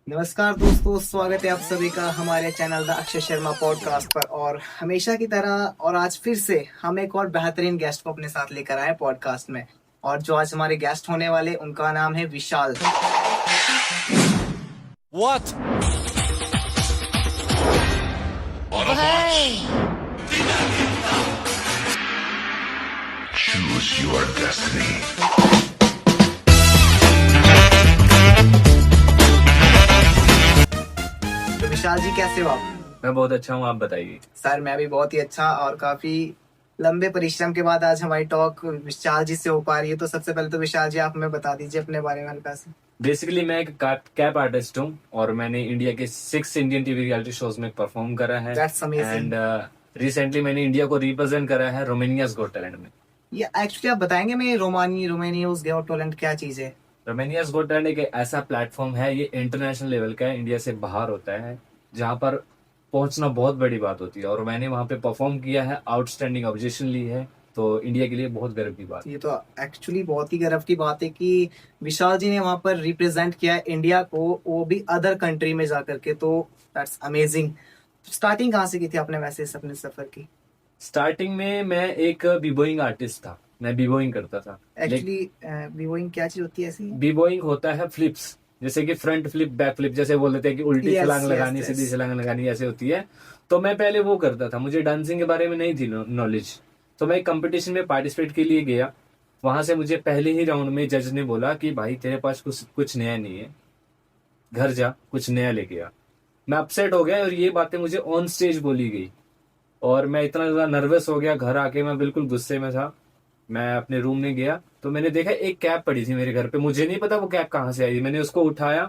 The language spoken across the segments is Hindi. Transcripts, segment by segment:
नमस्कार दोस्तों, स्वागत है आप सभी का हमारे channel the Akshay Sharma podcast पर। और हमेशा की तरह और आज फिर से हम एक और बेहतरीन गेस्ट को अपने साथ लेकर आए पॉडकास्ट में। और जो आज हमारे गेस्ट होने वाले उनका नाम है विशाल। What? Choose your destiny. तो विशाल जी, कैसे हो आप? मैं बहुत अच्छा हूँ, आप बताइए। सर, मैं भी बहुत ही अच्छा। और काफी लंबे परिश्रम के बाद आज हमारी टॉक विशाल जी से हो पा रही है। तो सबसे पहले तो विशाल जी, आप हमें बता दीजिए अपने बारे में हल्का सा। बेसिकली मैं एक कैप आर्टिस्ट हूँ और मैंने इंडिया के 6 इंडियन टीवी रियलिटी शोज में परफॉर्म करा है। That's amazing. एंड रिसेंटली मैंने इंडिया को रिप्रेजेंट करा है रोमानियाज गॉट टैलेंट में। ये एक्चुअली आप बताएंगे मैं रोमानियाज गॉट टैलेंट क्या चीज है? रोमानियाज गॉट टैलेंट एक ऐसा प्लेटफॉर्म है, ये इंटरनेशनल लेवल का है, इंडिया से बाहर होता है, जहाँ पर पहुंचना बहुत बड़ी बात होती है। और मैंने वहाँ पे परफॉर्म किया है, आउटस्टैंडिंग ऑब्जेक्शन ली है, तो इंडिया के लिए बहुत गर्व की बात है। ये तो एक्चुअली बहुत ही गर्व की बात है कि विशाल जी ने वहां पर रिप्रेजेंट किया है इंडिया को, वो भी अदर कंट्री में जाकर के। तो दैट्स अमेजिंग। स्टार्टिंग कहाँ से की थी आपने वैसे इस अपने सफर की? स्टार्टिंग में मैं एक बीबोइंग आर्टिस्ट था, मैं बीबोइंग करता था। एक्चुअली विवोइंग क्या चीज होती है ऐसी? बीबोइंग होता है फ्लिप्स, जैसे कि फ्रंट फ्लिप बैक फ्लिप, जैसे बोल देते हैं कि उल्टी यस छलांग यस लगानी यस। सीधी छलांग लगानी, ऐसे होती है। तो मैं पहले वो करता था, मुझे डांसिंग के बारे में नहीं थी नॉलेज। तो मैं एक कंपटीशन में पार्टिसिपेट के लिए गया। वहां से मुझे पहले ही राउंड में जज ने बोला कि भाई तेरे पास कुछ कुछ नया नहीं है, घर जा कुछ नया लेके आ। मैं अपसेट हो गया और ये बातें मुझे ऑन स्टेज बोली गई और मैं इतना ज्यादा नर्वस हो गया। घर आके मैं बिल्कुल गुस्से में था। मैं अपने रूम में गया तो मैंने देखा एक कैप पड़ी थी मेरे घर पे, मुझे नहीं पता वो कैप कहाँ से आई। मैंने उसको उठाया,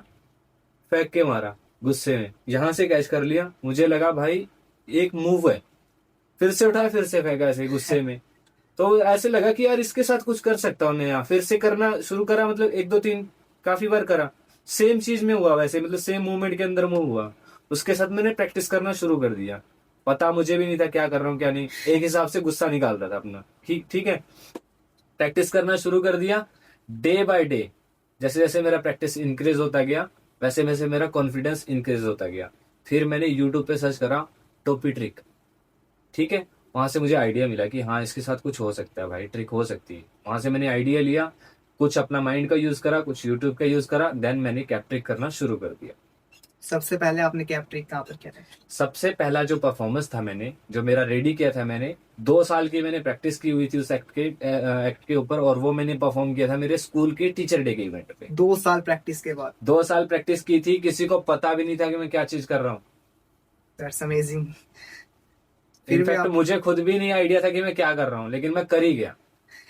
फेंक के मारा गुस्से में, यहां से कैच कर लिया। मुझे लगा भाई एक मूव है, फिर से उठाया फिर से फेंका ऐसे गुस्से में। तो ऐसे लगा कि यार इसके साथ कुछ कर सकता हूँ नया, फिर से करना शुरू करा। मतलब एक दो तीन काफी बार करा, सेम चीज में हुआ वैसे, मतलब सेम मूवमेंट के अंदर मूव हुआ। उसके साथ मैंने प्रैक्टिस करना शुरू कर दिया। पता मुझे भी नहीं था क्या कर रहा हूँ क्या नहीं, एक हिसाब से गुस्सा निकाल रहा था अपना। ठीक ठीक है, प्रैक्टिस करना शुरू कर दिया डे बाय डे। जैसे जैसे मेरा प्रैक्टिस इंक्रीज होता गया वैसे वैसे मेरा कॉन्फिडेंस इंक्रीज होता गया। फिर मैंने यूट्यूब पे सर्च करा टोपी ट्रिक, ठीक है। वहां से मुझे आइडिया मिला कि हाँ इसके साथ कुछ हो सकता है भाई, ट्रिक हो सकती है। वहां से मैंने आइडिया लिया, कुछ अपना माइंड का यूज करा, कुछ यूट्यूब का यूज करा, देन मैंने कैप ट्रिक करना शुरू कर दिया। सबसे पहले आपने कैप ट्रिक कहाँ पर किया था? सबसे पहला जो परफॉर्मेंस था मैंने, जो मेरा रेडी किया था मैंने, 2 साल की मैंने प्रैक्टिस की हुई थी उस एक्ट के ऊपर, और वो मैंने परफॉर्म किया था मेरे स्कूल के टीचर डे के इवेंट पे। 2 साल प्रैक्टिस के बाद? 2 साल प्रैक्टिस की थी, किसी को पता भी नहीं था कि मैं क्या चीज कर रहा हूँ। That's amazing. फिर भी इनफैक्ट आप मुझे खुद भी नहीं आइडिया था कि मैं क्या कर रहा हूँ, लेकिन मैं कर ही गया।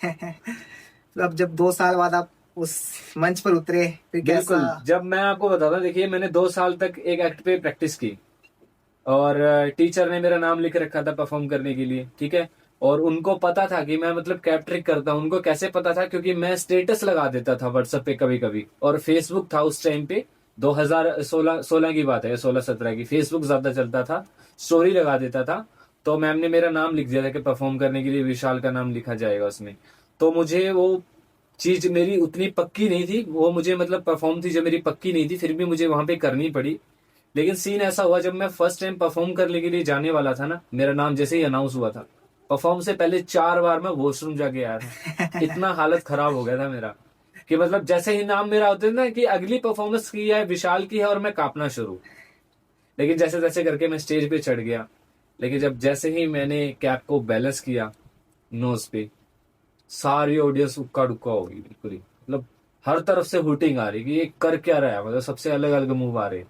तो अब जब 2 साल बाद आप उस मंच पर उतरे, फिर कैसा? बिल्कुल, जब मैं आपको बताता हूँ, देखिए मैंने 2 साल तक एक एक्ट पे प्रैक्टिस की और टीचर ने मेरा नाम लिख रखा था परफॉर्म करने के लिए, ठीक है। और उनको पता था कि मैं मतलब कैप ट्रिक करता हूँ। उनको कैसे पता था? क्योंकि मैं स्टेटस लगा देता था व्हाट्सएप पे कभी कभी, और फेसबुक था उस टाइम पे, 2016 की बात है, 16-17 की। फेसबुक ज्यादा चलता था, स्टोरी लगा देता था। तो मैम ने मेरा नाम लिख दिया था कि परफॉर्म करने के लिए विशाल का नाम लिखा जाएगा उसमें। तो मुझे वो चीज मेरी उतनी पक्की नहीं थी, वो मुझे मतलब परफॉर्म थी जो मेरी पक्की नहीं थी, फिर भी मुझे वहां पे करनी पड़ी। लेकिन सीन ऐसा हुआ, जब मैं फर्स्ट टाइम परफॉर्म करने के लिए जाने वाला था ना, मेरा नाम जैसे ही अनाउंस हुआ था, परफॉर्म से पहले 4 बार मैं वॉशरूम जाके आया था। इतना हालत खराब हो गया था मेरा कि मतलब जैसे ही नाम मेरा होता है ना कि अगली परफॉर्मेंस की है, विशाल की है, और मैं कांपना शुरू। लेकिन जैसे तैसे करके मैं स्टेज पे चढ़ गया। लेकिन जब जैसे ही मैंने कैप को बैलेंस किया नोज पे, सारी ऑडियंस उक्का डुक्का होगी बिल्कुल ही। मतलब हर तरफ से हुटिंग आ रही कि ये कर क्या रहा है, मतलब सबसे अलग अलग मूव आ रहे हैं।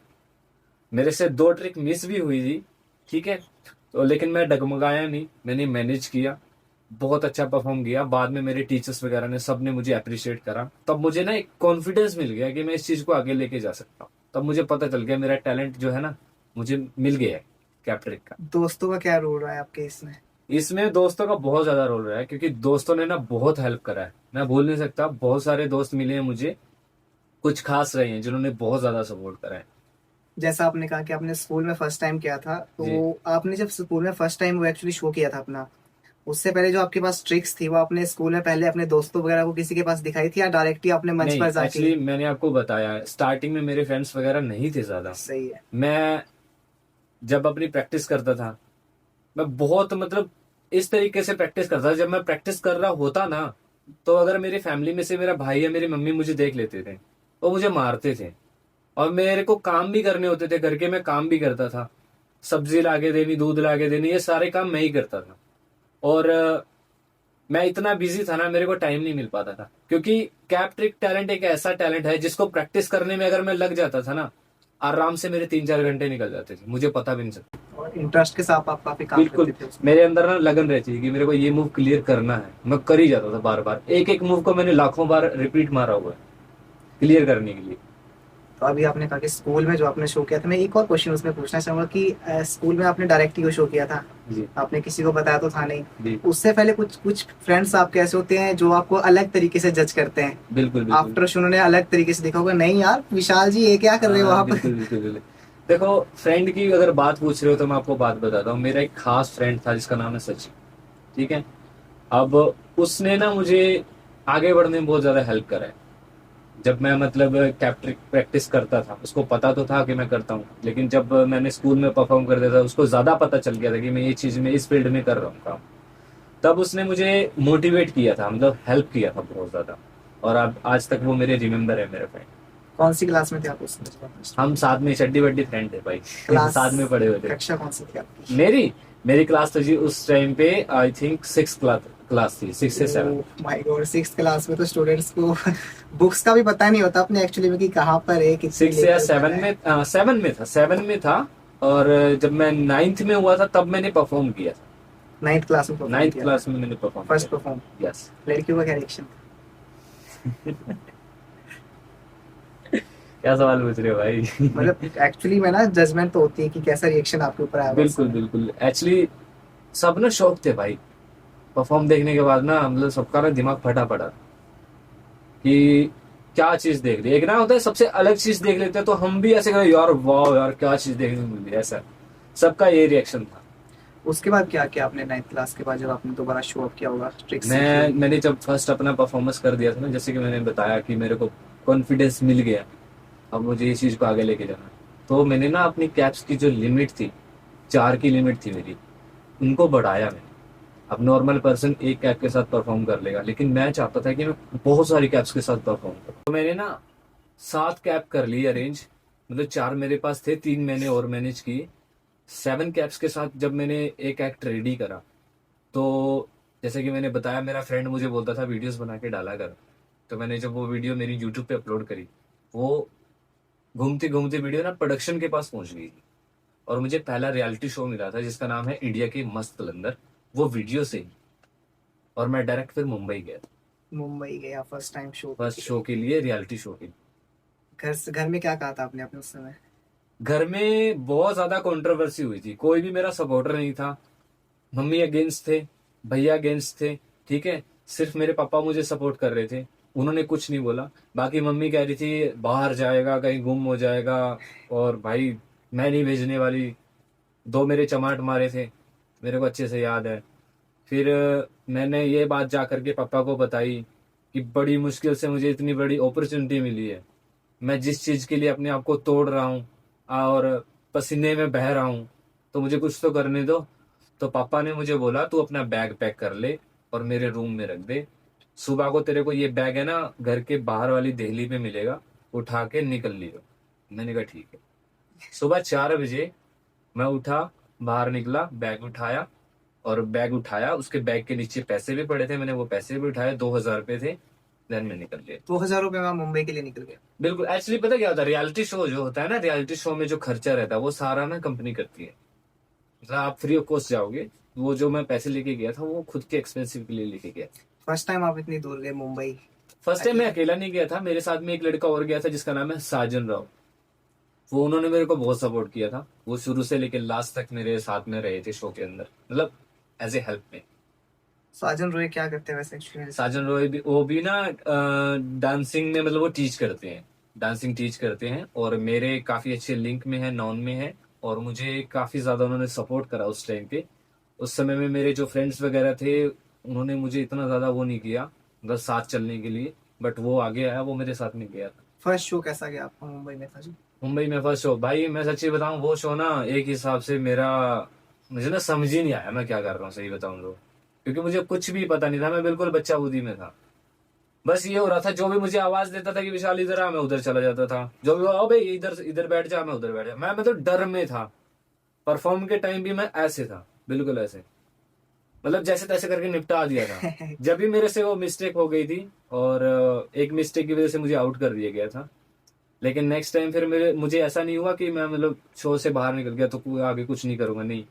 मेरे से 2 ट्रिक मिस भी हुई थी, ठीक है। तो लेकिन मैं डगमगाया नहीं, मैंने मैनेज किया, बहुत अच्छा परफॉर्म किया। बाद में मेरे टीचर्स वगैरह ने, सब ने मुझे अप्रिशिएट करा। तब मुझे ना एक कॉन्फिडेंस मिल गया कि मैं इस चीज को आगे लेके जा सकता हूँ। तब मुझे पता चल गया मेरा टैलेंट जो है ना, मुझे मिल गया है कैप ट्रिक का। दोस्तों का क्या रोल रहा है आपके इसमें? इसमें दोस्तों का बहुत ज्यादा रोल रहा है, क्योंकि दोस्तों ने ना बहुत हेल्प करा है, मैं भूल नहीं सकता। बहुत सारे दोस्त मिले हैं मुझे, कुछ खास रहे हैं जिन्होंने बहुत ज्यादा सपोर्ट करा है। जैसा आपने कहा कि आपने स्कूल में फर्स्ट टाइम किया था, जी। तो आपने जब स्कूल में फर्स्ट टाइम वो एक्चुअली शो किया था अपना, उससे पहले जो आपके पास ट्रिक्स थी वो अपने स्कूल में पहले अपने दोस्तों वगैरह को किसी के पास दिखाई थी या डायरेक्टली अपने मंच नहीं, पर जाके? एक्चुअली मैंने आपको बताया स्टार्टिंग में मेरे फ्रेंड्स वगैरह नहीं थे ज्यादा। सही है। मैं जब अपनी प्रैक्टिस करता था, मैं बहुत मतलब इस तरीके से प्रैक्टिस करता था, जब मैं प्रैक्टिस कर रहा होता ना, तो अगर मेरी फैमिली में से मेरा भाई या मेरी मम्मी मुझे देख लेते थे वो मुझे मारते थे। और मेरे को काम भी करने होते थे घर के, मैं काम भी करता था, सब्जी लाके देनी, दूध लाके देनी, ये सारे काम मैं ही करता था। और मैं इतना बिजी था ना, मेरे को टाइम नहीं मिल पाता था, क्योंकि कैप ट्रिक टैलेंट एक ऐसा टैलेंट है जिसको प्रैक्टिस करने में अगर मैं लग जाता था ना, आराम से मेरे 3-4 घंटे निकल जाते थे, मुझे पता भी नहीं चलता। और इंटरेस्ट के साथ आप काफी काम बिल्कुल, करते थे उसमें। मेरे अंदर ना लगन रहती है कि मेरे को ये मूव क्लियर करना है, मैं कर ही जाता था बार बार, एक एक मूव को मैंने लाखों बार रिपीट मारा हुआ है क्लियर करने के लिए। तो अभी आपने कहा कि स्कूल में जो आपने शो किया था, मैं एक और क्वेश्चन उसमें पूछना चाहूंगा कि स्कूल में आपने डायरेक्ट ही शो किया था, जी आपने किसी को बताया तो था नहीं। जी, उससे पहले कुछ कुछ फ्रेंड्स आपके ऐसे होते हैं जो आपको अलग तरीके से जज करते हैं, बिल्कुल बिल्कुल। आफ्टर शो उन्होंने अलग तरीके से देखा होगा, नहीं यार विशाल जी ये क्या कर रहे हो हाँ, आप? बिल्कुल बिल्कुल बिल्कुल। देखो, फ्रेंड की अगर बात पूछ रहे हो तो मैं आपको बात बताता हूँ। मेरा एक खास फ्रेंड था जिसका नाम है सचिन, ठीक है। अब उसने ना मुझे आगे बढ़ने में बहुत ज्यादा हेल्प करा है। जब मैं मतलब कैप्ट्रिक प्रैक्टिस करता था, उसको पता तो था कि मैं करता हूँ, लेकिन जब मैंने स्कूल में परफॉर्म करता था उसको ज्यादा पता चल गया था कि मैं ये चीज में इस फील्ड में कर रहा हूँ काम। तब उसने मुझे मोटिवेट किया था, मतलब हेल्प किया था बहुत ज्यादा। और अब आज तक वो मेरे रिमेम्बर है, मेरे फ्रेंड। कौन सी क्लास में थे आप उस हम साथ में चड्डी बड्डी फ्रेंड थे भाई। क्लास साथ में पढ़े हुए थे। कक्षा कौन सी थी आपकी? मेरी मेरी क्लास तो जी उस टाइम पे आई थिंक 6 क्लास थी, 6 से 7। माय गॉड, 6th क्लास में तो स्टूडेंट्स को बुक्स का भी पता नहीं होता अपने एक्चुअली में कि कहाँ पर है, कितनी 6 या लेकर 7 पढ़ना है। में 7 में था। और जब मैं 9th में हुआ था तब मैंने परफॉर्म किया था। 9th क्लास में परफॉर्म 9th किया क्लास था, में मैंने परफॉर्म फर्स्ट किया परफॉर्म। था। यस। लड़कियों का क्या रिएक्शन? क्या सवाल पूछ रहे हो भाई? मतलब एक्चुअली में ना जजमेंट तो होती है कि कैसा रिएक्शन आपके ऊपर आया उस बिल्कुल समय। बिल्कुल, एक्चुअली सब ना शौक थे भाई। परफॉर्म देखने के बाद ना मतलब सबका ना दिमाग फटा पड़ा कि क्या चीज देख रही है। एक ना होता है सबसे अलग चीज देख लेते हैं, तो हम भी ऐसे कहे यार वाह यार क्या चीज देखने को मिली, ऐसा सबका ये रिएक्शन था। उसके बाद क्या किया आपने 9th क्लास के बाद, जब आपने दोबारा शो अप किया होगा, ट्रिक्स सीखी मैंने जब फर्स्ट अपना परफॉर्मेंस कर दिया था ना, जैसे कि मैंने बताया कि मेरे को कॉन्फिडेंस मिल गया, अब मुझे इस चीज को आगे लेके जाना, तो मैंने ना अपनी कैप्स की जो लिमिट थी, 4 की लिमिट थी मेरी, उनको बढ़ाया मैंने। अब नॉर्मल पर्सन एक कैप के साथ परफॉर्म कर लेगा, लेकिन मैं चाहता था कि मैं बहुत सारी कैप्स के साथ परफॉर्म करूं। तो मैंने ना 7 कैप कर ली अरेंज, मतलब 4 मेरे पास थे, 3 मैंने और मैनेज की। 7 कैप्स के साथ जब मैंने एक एक्ट रेडी करा, तो जैसे कि मैंने बताया मेरा फ्रेंड मुझे बोलता था वीडियोस बना के डाला कर, तो मैंने जब वो वीडियो मेरी यूट्यूब पे अपलोड करी, वो घूमती घूमती वीडियो ना प्रोडक्शन के पास पहुंच गई थी। और मुझे पहला रियलिटी शो मिला था जिसका नाम है इंडिया की मस्त कलंदर, वो वीडियो से ही। और मैं डायरेक्ट फिर मुंबई गया, मुंबई गया first time show first show के लिए, रियलिटी शो के लिए। घर में क्या कहा था आपने अपने उस समय? घर में बहुत ज्यादा कंट्रोवर्सी हुई थी, कोई भी मेरा सपोर्टर नहीं था। मम्मी अगेंस्ट थे, भैया अगेंस्ट थे, ठीक है। सिर्फ मेरे पापा मुझे सपोर्ट कर रहे थे, उन्होंने कुछ नहीं बोला। बाकी मम्मी कह रही थी बाहर जाएगा कहीं गुम हो जाएगा, और भाई मैं नहीं भेजने वाली। 2 मेरे चमाट मारे थे, मेरे को अच्छे से याद है। फिर मैंने ये बात जा करके पापा को बताई कि बड़ी मुश्किल से मुझे इतनी बड़ी अपॉर्चुनिटी मिली है, मैं जिस चीज के लिए अपने आप को तोड़ रहा हूँ और पसीने में बह रहा हूँ, तो मुझे कुछ तो करने दो। तो पापा ने मुझे बोला तू अपना बैग पैक कर ले और मेरे रूम में रख दे, सुबह को तेरे को ये बैग है ना घर के बाहर वाली देहली पे मिलेगा, उठा के निकल लियो। मैंने कहा ठीक है। सुबह 4 बजे मैं उठा, बाहर निकला, बैग उठाया, और बैग उठाया, उसके बैग के नीचे पैसे भी पड़े थे, मैंने वो पैसे भी उठाए, 2,000 रुपये थे। देन मैं निकल लिया। 2000 रुपये में आप मुंबई के लिए निकल गए? बिल्कुल, एक्चुअली पता क्या होता है, रियलिटी शो जो होता है ना, रियलिटी शो में जो खर्चा रहता है वो सारा ना कंपनी करती है, मतलब आप फ्री ऑफ कॉस्ट जाओगे। वो जो मैं पैसे लेके गया था वो खुद के एक्सपेंसिव के लिए लेके गया। फर्स्ट टाइम आप इतनी दूर गए मुंबई? फर्स्ट टाइम मैं अकेला नहीं गया था, मेरे साथ में एक लड़का और गया था जिसका नाम है साजन राव। वो उन्होंने मेरे को बहुत सपोर्ट किया था, वो शुरू से लेकर लास्ट तक मेरे साथ में रहे थे शो के अंदर, मतलब एज ए हेल्प में। साजन रोय क्या करते हैं वैसे एक्चुअली? साजन रॉय भी, वो भी ना डांसिंग में, मतलब वो टीच करते हैं, डांसिंग टीच करते हैं, और मेरे काफी अच्छे लिंक में है, नॉन में है, और मुझे काफी ज्यादा उन्होंने सपोर्ट करा उस टाइम पे। उस समय में मेरे जो फ्रेंड्स वगैरह थे उन्होंने मुझे इतना ज्यादा वो नहीं किया, बस साथ चलने के लिए, बट वो आगे आया, वो मेरे साथ में गया था। फर्स्ट शो कैसा गया आपका मुंबई में था जी? मुंबई में फर्स्ट शो, भाई मैं सच्ची बताऊं, वो शो ना एक हिसाब से मेरा, मुझे ना समझ ही नहीं आया मैं क्या कर रहा हूँ, सही बताऊं तो, क्योंकि मुझे कुछ भी पता नहीं था, मैं बिल्कुल बच्चा बुद्धि में था। बस ये हो रहा था, जो भी मुझे आवाज देता था कि विशाल इधर आ, मैं उधर चला जाता था, जो भी ओ भाई इधर इधर बैठ जा, मैं उधर बैठ जा, मैं तो डर में था। परफॉर्म के टाइम भी मैं ऐसे था, बिल्कुल ऐसे, मतलब जैसे तैसे करके निपटा दिया था। जब भी मेरे से वो मिस्टेक हो गई थी, और एक मिस्टेक की वजह से मुझे आउट कर दिया गया था, लेकिन नेक्स्ट टाइम फिर मुझे ऐसा नहीं हुआ कि मैं मतलब शो से बाहर निकल गया तो आगे कुछ नहीं करूंगा, नहीं।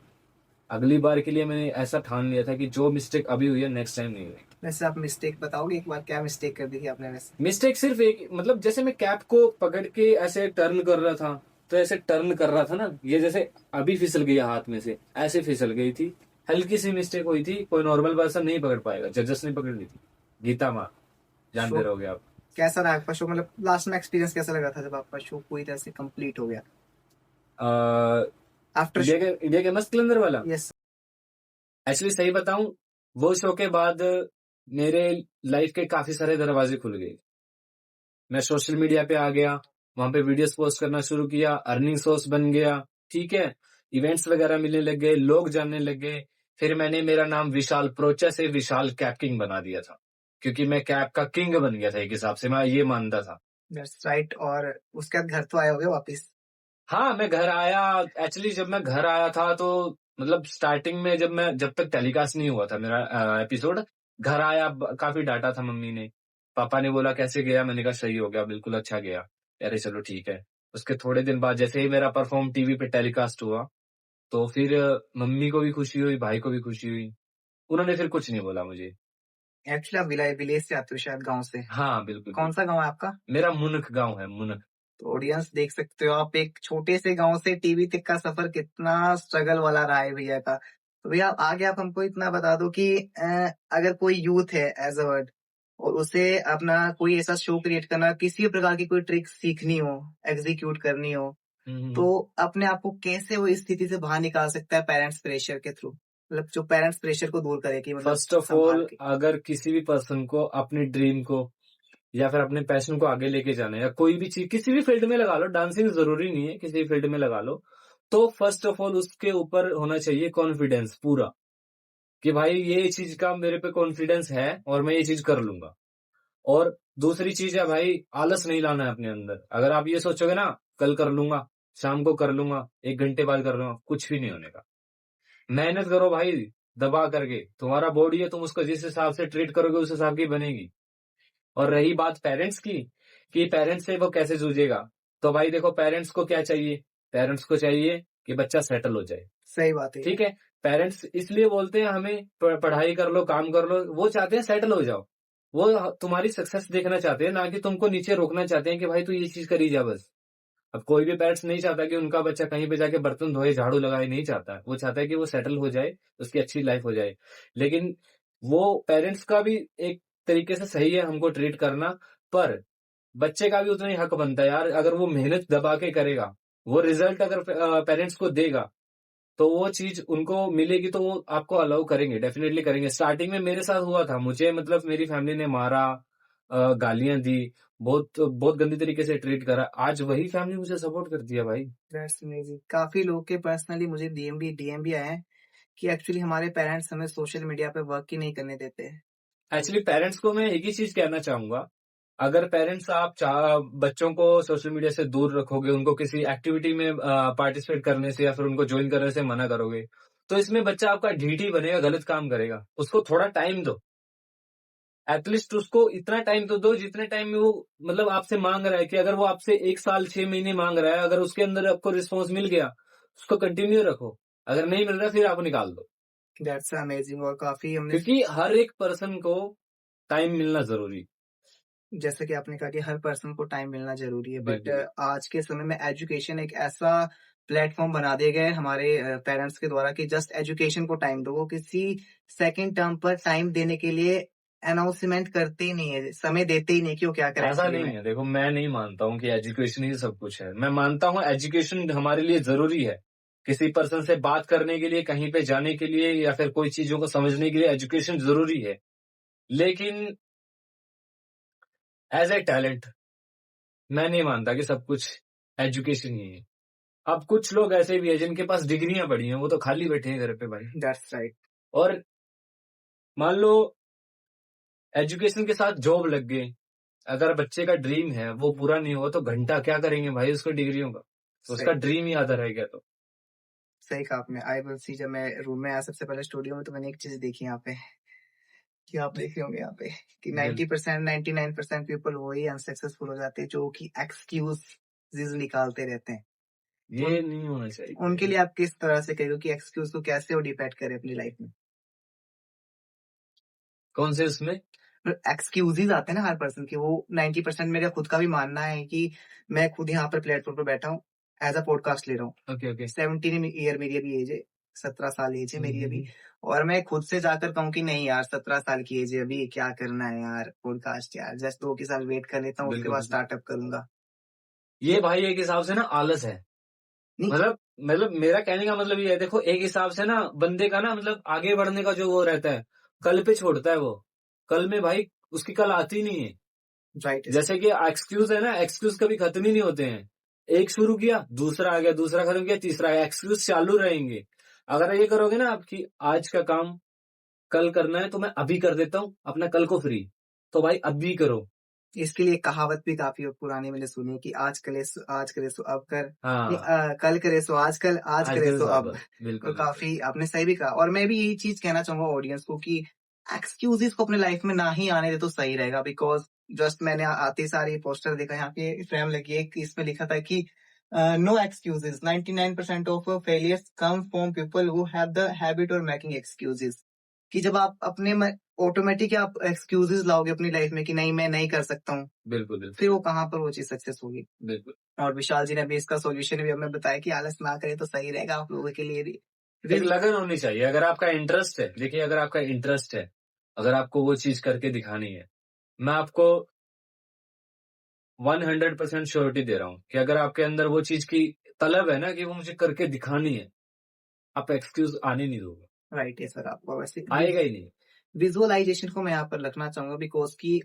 अगली बार के लिए मैंने ऐसा ठान लिया था कि जो मिस्टेक अभी हुई है नेक्स्ट टाइम नहीं हुई। वैसे आप मिस्टेक बताओगे एक बार, क्या मिस्टेक कर दी थी आपने वैसे? मिस्टेक सिर्फ एक, मतलब जैसे मैं कैप को पकड़ के ऐसे टर्न कर रहा था, तो ऐसे टर्न कर रहा था ना, ये जैसे अभी फिसल गई हाथ में से, ऐसे फिसल गई थी, हल्की सी मिस्टेक हुई थी, कोई नॉर्मल पर्सन नहीं पकड़ पाएगा, जजेस ने पकड़ ली थी, गीता माँ, जानते शो रहोगे आप। कैसा रहा आपका शो, मतलब लास्ट में एक्सपीरियंस कैसा लगा था जब आपका शो पूरी तरह से कंप्लीट हो गया आफ्टर शो? इंडिया के मस्त कलंदर वाला, यस। एक्चुअली सही बताऊं, वो शो के बाद मेरे लाइफ के काफी सारे दरवाजे खुल गए। मैं सोशल मीडिया पे आ गया, वहां पे वीडियोस पोस्ट करना शुरू किया, अर्निंग सोर्स बन गया, ठीक है, इवेंट्स वगैरह मिलने लग गए, लोग जानने लग गए। फिर मैंने मेरा नाम विशाल प्रोचा से विशाल कैप किंग बना दिया था, क्योंकि मैं कैप का किंग बन गया था, एक हिसाब से मैं ये मानता था। That's right. और उसके बाद घर तो आए होगे वापस? हाँ, मैं घर आया। एक्चुअली जब मैं घर आया था तो मतलब स्टार्टिंग में जब तक टेलीकास्ट नहीं हुआ था मेरा एपिसोड, घर आया, काफी डांटा था मम्मी ने, पापा ने बोला कैसे गया, मैंने कहा सही हो गया, बिल्कुल अच्छा गया। अरे चलो ठीक है। उसके थोड़े दिन बाद जैसे ही मेरा परफॉर्म टीवी पे टेलीकास्ट हुआ, तो फिर मम्मी को भी खुशी हुई, भाई को भी खुशी हुई, उन्होंने फिर कुछ नहीं बोला मुझे। एक्चुअली आप विलेज से आते हो शायद, गांव से? हाँ बिल्कुल कौन सा गांव है आपका? मेरा मुनक गांव है, मुनक। तो ऑडियंस देख सकते हो आप, एक छोटे से गांव से टीवी तक का सफर कितना स्ट्रगल वाला रहा है भैया का। तो भैया आगे आप हमको इतना बता दो कि अगर कोई यूथ है एज अ वर्ड, और उसे अपना कोई ऐसा शो क्रिएट करना, किसी भी प्रकार की कोई ट्रिक सीखनी हो, एग्जीक्यूट करनी हो, हम्म। तो अपने आप को कैसे वो इस स्थिति से बाहर निकाल सकता है पेरेंट्स प्रेशर के थ्रू? मतलब जो पेरेंट्स प्रेशर को दूर करे कि मतलब फर्स्ट ऑफ संभाल ऑल, के। अगर किसी भी पर्सन को अपने ड्रीम को या फिर अपने पैशन को आगे लेके जाना है, या कोई भी चीज किसी भी फील्ड में लगा लो, डांसिंग जरूरी नहीं है, किसी भी फील्ड में लगा लो, तो फर्स्ट ऑफ ऑल उसके ऊपर होना चाहिए कॉन्फिडेंस पूरा, कि भाई ये चीज का मेरे पे कॉन्फिडेंस है और मैं ये चीज कर लूंगा। और दूसरी चीज है भाई, आलस नहीं लाना है अपने अंदर। अगर आप ये सोचोगे ना कल कर लूंगा, शाम को कर लूंगा, 1 घंटे बाद कर लूंगा, कुछ भी नहीं होने का। मेहनत करो भाई, दबा करके, तुम्हारा बॉडी है, तुम उसको जिस हिसाब से ट्रीट करोगे उस हिसाब की बनेगी। और रही बात पेरेंट्स की, कि पेरेंट्स से वो कैसे जूझेगा, तो भाई देखो पेरेंट्स को क्या चाहिए, पेरेंट्स को चाहिए कि बच्चा सेटल हो जाए, सही बात है। ठीक है। पेरेंट्स इसलिए बोलते हैं हमें पढ़ाई कर लो, काम कर लो, वो चाहते हैं सेटल हो जाओ, वो तुम्हारी सक्सेस देखना चाहते हैं, ना कि तुमको नीचे रोकना चाहते हैं कि भाई तू ये चीज करी जा बस। अब कोई भी पेरेंट्स नहीं चाहता कि उनका बच्चा कहीं पे जाके बर्तन धोए, झाड़ू लगाए, नहीं चाहता, वो चाहता है कि वो सेटल हो जाए, उसकी अच्छी लाइफ हो जाए। लेकिन वो पेरेंट्स का भी एक तरीके से सही है हमको ट्रीट करना, पर बच्चे का भी उतना ही हक बनता है यार। अगर वो मेहनत दबा के करेगा, वो रिजल्ट अगर पेरेंट्स को देगा, तो वो चीज उनको मिलेगी, तो वो आपको अलाउ करेंगे, डेफिनेटली करेंगे। स्टार्टिंग में मेरे साथ हुआ था, मुझे मतलब मेरी फैमिली ने मारा, गालियां दी, बहुत बहुत गंदी तरीके से ट्रीट करा, आज वही फैमिली मुझे सपोर्ट करती है भाई। That's amazing. काफी लोग के पर्सनली मुझे डीएम भी आए हैं कि एक्चुअली हमारे पेरेंट्स हमें सोशल मीडिया पे वर्क ही नहीं करने देते हैं। एक्चुअली पेरेंट्स को मैं एक ही चीज कहना चाहूंगा, अगर पेरेंट्स आप बच्चों को सोशल मीडिया से दूर रखोगे, उनको किसी एक्टिविटी में पार्टिसिपेट करने से या फिर उनको ज्वाइन करने से मना करोगे, तो इसमें बच्चा आपका ढीठ बनेगा, गलत काम करेगा। उसको थोड़ा टाइम दो, एटलीस्ट उसको इतना टाइम तो दो जितने टाइम में वो मतलब आपसे मांग रहा है, कि अगर वो आपसे 1 साल 6 महीने मांग रहा है, अगर उसके अंदर आपको रिस्पॉन्स मिल गया, उसको कंटिन्यू रखो, अगर नहीं मिल रहा फिर आप निकाल दो। That's amazing. और काफी हमने, क्योंकि हर एक पर्सन को टाइम मिलना जरूरी। जैसे कि आपने कहा कि हर पर्सन को टाइम मिलना जरूरी है, बट बिल्कुल। आज के समय में एजुकेशन एक ऐसा प्लेटफॉर्म बना दिया गया है हमारे पेरेंट्स के द्वारा कि जस्ट एजुकेशन को टाइम दो। वो किसी सेकंड टर्म पर टाइम देने के लिए अनाउंसमेंट करते ही नहीं है, समय देते ही नहीं कि वो क्या करें ऐसा एक्चुअली नहीं में। है, देखो मैं नहीं मानता हूँ कि एजुकेशन ही सब कुछ है। मैं मानता हूँ एजुकेशन हमारे लिए जरूरी है, किसी पर्सन से बात करने के लिए, कहीं पे जाने के लिए या फिर कोई चीजों को समझने के लिए एजुकेशन जरूरी है, लेकिन एज ए टैलेंट मैं नहीं मानता कि सब कुछ एजुकेशन ही है। अब कुछ लोग ऐसे भी है जिनके पास डिग्रियां पड़ी हैं, वो तो खाली बैठे हैं घर पे भाई। That's right. और मान लो एजुकेशन के साथ जॉब लग गई, अगर बच्चे का ड्रीम है वो पूरा नहीं हुआ तो घंटा क्या करेंगे भाई उसको डिग्रियों का, तो उसका ड्रीम ही आधा रह गया। तो सही कहा आपने। आई विल सी, जब मैं रूम में आया सबसे पहले स्टूडियो में, तो मैंने एक चीज देखी यहाँ पे, कि आप देख रहे होंगे यहाँ पे कि 90% 99% पीपल वही अनसक्सेसफुल हो जाते हैं जो कि एक्सक्यूज निकालते रहते हैं। ये नहीं होना चाहिए। उनके लिए आप किस तरह से कहेंगे कि एक्सक्यूज को कैसे वो डिपेंड करें अपनी लाइफ में? कौन से उसमें एक्सक्यूजेज आते हैं ना हर पर्सन के, वो 90% मेरा खुद का भी मानना है कि मैं खुद यहाँ पर प्लेटफॉर्म पर बैठा हूँ, एज अ पॉडकास्ट ले रहा हूँ। ओके ओके 17 ईयर मेरी अभी एज है, 17 साल एज है मेरी अभी, और मैं खुद से जाकर कहूँ कि नहीं यार 17 साल की एज है अभी, क्या करना है यार पॉडकास्ट, यार जस्ट 2 साल वेट कर लेता हूँ, उसके बाद स्टार्टअप करूंगा। ये भाई एक हिसाब से ना आलस है। नहीं। मतलब मेरा कहने का मतलब ये है, देखो एक हिसाब से ना बंदे का ना मतलब आगे बढ़ने का जो वो रहता है, कल पे छोड़ता है वो, कल में भाई उसकी कल आती नहीं है। राइट। जैसे कि एक्सक्यूज है ना, एक्सक्यूज कभी खत्म ही नहीं होते हैं। एक शुरू किया, दूसरा आ गया, दूसरा खत्म किया, तीसरा आया, एक्सक्यूज चालू रहेंगे। अगर ये करोगे ना आपकी आज का काम कल करना है तो मैं अभी कर देता हूँ, अपना कल को फ्री, तो भाई अभी करो। इसके लिए कहावत भी काफी पुरानी मैंने सुनी है कि आज करे सो अब कर, हाँ कल करे सो आजकल, आज करे सो अब। बिल्कुल तो काफी आपने सही भी कहा, और मैं भी यही चीज कहना चाहूंगा ऑडियंस को कि एक्सक्यूजेस को अपने लाइफ में ना ही आने दे तो सही रहेगा। बिकॉज जस्ट मैंने आते सारी पोस्टर देखा, यहाँ पे फ्रेम लगी है, इसमें लिखा था कि no excuses, 99% of failures come from people who have the habit of making excuses. कि जब आप अपने ऑटोमेटिक आप एक्सक्यूजेस लाओगे अपनी लाइफ में कि नहीं मैं नहीं कर सकता हूँ, बिल्कुल फिर वो कहाँ पर वो चीज सक्सेस होगी। बिल्कुल। और विशाल जी ने भी इसका सॉल्यूशन भी हमें बताया कि आलस ना करे तो सही रहेगा आप लोगों के लिए भी। एक लगन होनी चाहिए। अगर आपका इंटरेस्ट है, देखिए अगर आपका इंटरेस्ट है, अगर आपको वो चीज करके दिखानी है, मैं आपको 100% श्योरिटी दे रहा हूँ कि अगर आपके अंदर वो चीज की तलब है ना कि वो मुझे करके दिखानी है, आप एक्सक्यूज आने नहीं दोगे। राइट है सर, आपको वैसे आएगा ही नहीं। विजुअलाइजेशन को मैं यहाँ पर रखना चाहूंगा, बिकॉज की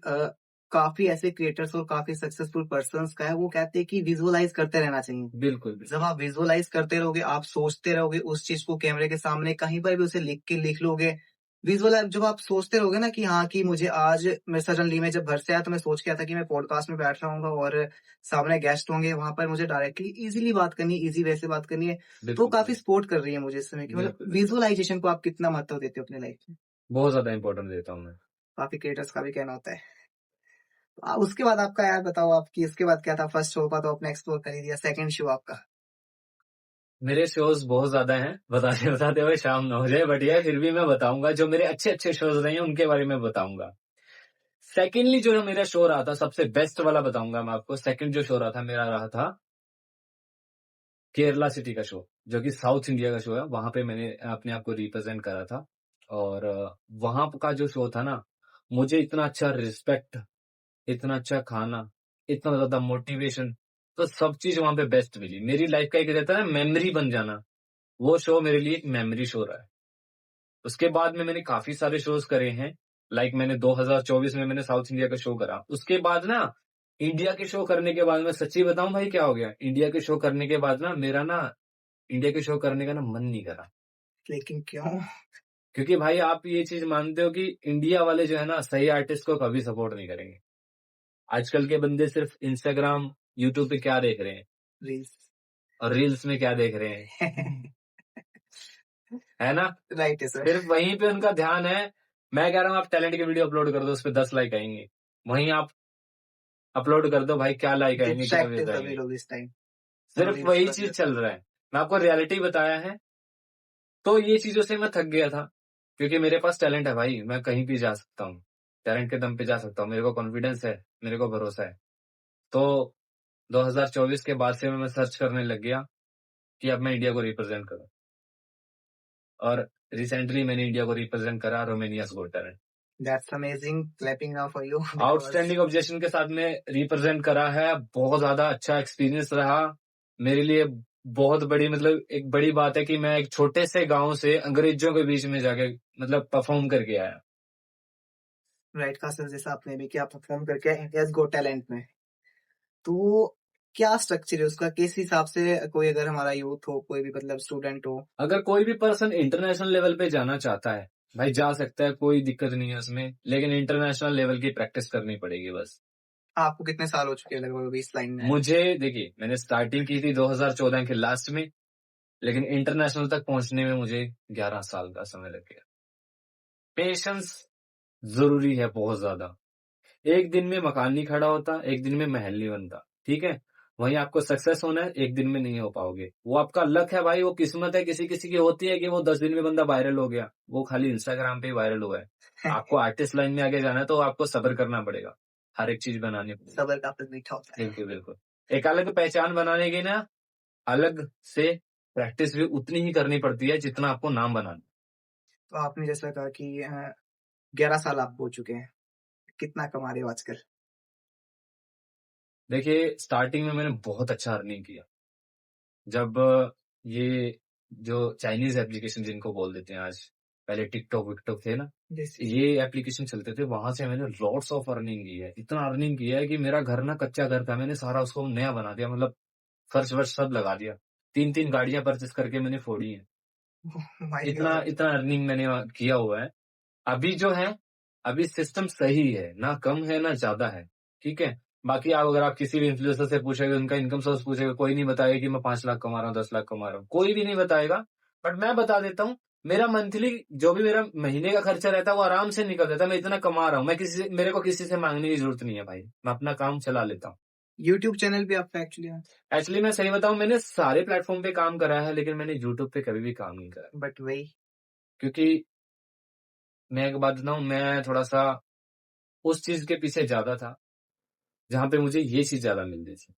काफी ऐसे क्रिएटर्स और काफी सक्सेसफुल पर्संस का है, वो कहते हैं कि विजुअलाइज करते रहना चाहिए। बिल्कुल जब आप विजुअलाइज करते रहोगे, आप सोचते रहोगे उस चीज को कैमरे के सामने, कहीं पर भी उसे लिख लोगे। विजुअलाइज जब आप सोचते रहोगे ना कि हाँ कि मुझे आज, मैं सडनली में जब घर से आया तो मैं सोच के आया था कि मैं पॉडकास्ट में बैठ रहा हूँ और सामने गेस्ट होंगे, वहां पर मुझे डायरेक्टली इजीली बात करनी है, इजी वे से बात करनी है, तो काफी सपोर्ट कर रही है मुझे इस समय की। मतलब विजुअलाइजेशन को आप कितना महत्व देते हो अपने लाइफ में? बहुत ज्यादा इंपॉर्टेंट देता हूँ मैं। काफी क्रिएटर्स का भी कहना होता है। उसके बाद आपका यार बताओ, आपकी इसके बाद क्या था? फर्स्ट शो का तो आपने एक्सप्लोर कर ही दिया, सेकंड शो आपका? मेरे शोज बहुत ज्यादा हैं, बताते बताते हुए शाम न हो जाए, बट ये फिर भी मैं बताऊंगा जो मेरे अच्छे अच्छे शोज रहे हैं उनके बारे में बताऊंगा। सेकेंडली जो मेरा शो रहा था सबसे बेस्ट वाला बताऊंगा मैं आपको। सेकंड जो शो रहा था मेरा रहा था केरला सिटी का शो, जो कि साउथ इंडिया का शो है। वहां पे मैंने अपने आप को रिप्रेजेंट करा था, और वहां का जो शो था ना, मुझे इतना अच्छा रिस्पेक्ट, इतना अच्छा खाना, इतना ज्यादा मोटिवेशन, तो सब चीज वहां पे बेस्ट मिली। मेरी लाइफ का एक रहता है मेमोरी बन जाना, वो शो मेरे लिए एक मेमोरी शो रहा है। उसके बाद में मैंने काफी सारे शोज करे हैं, लाइक मैंने 2024 में मैंने साउथ इंडिया का शो करा। उसके बाद ना इंडिया के शो करने के बाद, मैं सच्ची बताऊं भाई क्या हो गया, इंडिया के शो करने के बाद ना मेरा ना इंडिया के शो करने का ना मन नहीं करा। लेकिन क्यों? क्योंकि भाई आप ये चीज मानते हो कि इंडिया वाले जो है ना सही आर्टिस्ट को कभी सपोर्ट नहीं करेंगे। आजकल के बंदे सिर्फ इंस्टाग्राम यूट्यूब पे क्या देख रहे हैं, रील्स, और रील्स में क्या देख रहे हैं है ना? राइट है सर। सिर्फ वहीं पे उनका ध्यान है। मैं कह रहा हूँ आप टैलेंट की वीडियो अपलोड कर दो, उस पर 10 लाइक आएंगे। वहीं आप अपलोड कर दो भाई, क्या लाइक आएंगे, क्या व्यूज आएंगे। सिर्फ वही चीज चल रहा है। मैं आपको रियलिटी बताया है। तो ये चीजों से मैं थक गया था, क्योंकि मेरे पास टैलेंट है भाई, मैं कहीं भी जा सकता हूँ, टैलेंट के दम पे जा सकता हूँ, मेरे को कॉन्फिडेंस है, मेरे को भरोसा है। तो 2024 के बाद से मैं सर्च करने लग गया कि अब मैं इंडिया को रिप्रेजेंट करूं, और रिसेंटली मैंने इंडिया को रिप्रेजेंट करा Romania's got talent. That's amazing, clapping now for you. Outstanding objection के साथ में रिप्रेजेंट करा है, बहुत ज्यादा अच्छा एक्सपीरियंस रहा मेरे लिए। बहुत बड़ी मतलब एक बड़ी बात है कि मैं एक छोटे से गांव से अंग्रेजों के बीच में जाके मतलब परफॉर्म करके आया। राइट कासल जैसा आपने भी किया, परफॉर्म करके इंडियाज गॉट टैलेंट में। तो क्या स्ट्रक्चर है उसका, किस हिसाब से कोई अगर हमारा यूथ हो, कोई भी मतलब स्टूडेंट हो। अगर कोई भी पर्सन इंटरनेशनल लेवल पे जाना चाहता है भाई जा सकता है, कोई दिक्कत नहीं है उसमें, लेकिन इंटरनेशनल लेवल की प्रैक्टिस करनी पड़ेगी बस। आपको कितने साल हो चुके हैं लगभग अभी इस लाइन में? मुझे देखिए मैंने स्टार्टिंग की थी 2014 के लास्ट में, लेकिन इंटरनेशनल तक पहुंचने में मुझे 11 साल का समय लग गया। पेशेंस जरूरी है बहुत ज्यादा। एक दिन में मकान नहीं खड़ा होता, एक दिन में महल नहीं बनता, ठीक है। वहीं आपको सक्सेस होना है, एक दिन में नहीं हो पाओगे। वो आपका लक है भाई, वो किस्मत है। किसी किसी की होती है कि वो 10 दिन में बंदा वायरल हो गया, वो खाली इंस्टाग्राम पे ही वायरल हुआ है। आपको आर्टिस्ट लाइन में आगे जाना है तो आपको सब्र करना पड़ेगा, हर एक चीज बनानी पड़ेगी। सबर का फल मीठा होता है। बिल्कुल बिल्कुल। एक अलग पहचान बनाने की ना अलग से प्रैक्टिस भी उतनी ही करनी पड़ती है जितना आपको नाम बनाना। तो आपने जैसा कहा कि 11 साल आप हो चुके हैं, कितना कमा रहे हो आजकल? देखिए स्टार्टिंग में मैंने बहुत अच्छा अर्निंग किया। जब ये जो चाइनीज एप्लीकेशन जिनको बोल देते हैं आज, पहले टिकटॉक विकटॉक थे ना, जैसे ये एप्लीकेशन चलते थे, वहां से मैंने लॉट्स ऑफ अर्निंग की है। इतना अर्निंग किया है कि मेरा घर ना कच्चा घर था, मैंने सारा उसको नया बना दिया, मतलब फर्श वर्श सब लगा दिया। 3-3 गाड़ियां परचेस करके मैंने फोड़ी है। माय इतना गॉड। इतना अर्निंग मैंने किया हुआ है। अभी जो है, अभी सिस्टम सही है, ना कम है ना ज्यादा है, ठीक है। बाकी आप अगर आप किसी भी इन्फ्लुएंसर से पूछेंगे, उनका इनकम सोर्स पूछेगा, कोई नहीं बताएगा कि मैं 5 लाख कमा रहा हूँ, 10 लाख कमा रहा हूँ, कोई भी नहीं बताएगा। बट मैं बता देता हूँ, मेरा मंथली जो भी मेरा महीने का खर्चा रहता है वो आराम से निकल जाता है। मैं इतना कमा रहा हूँ, मैं किसी से, मेरे को किसी से मांगने की जरूरत नहीं है भाई, मैं अपना काम चला लेता हूँ। यूट्यूब चैनल भी आपका एक्चुअली है, एक्चुअली मैं सही बताऊं, मैंने सारे प्लेटफॉर्म पे काम करा है, लेकिन मैंने यूट्यूब पे कभी भी काम नहीं करा, बट वही क्योंकि मैं एक बात बताऊं, मैं थोड़ा सा उस चीज के पीछे ज्यादा था जहां पे मुझे ये चीज ज्यादा मिल रही थी।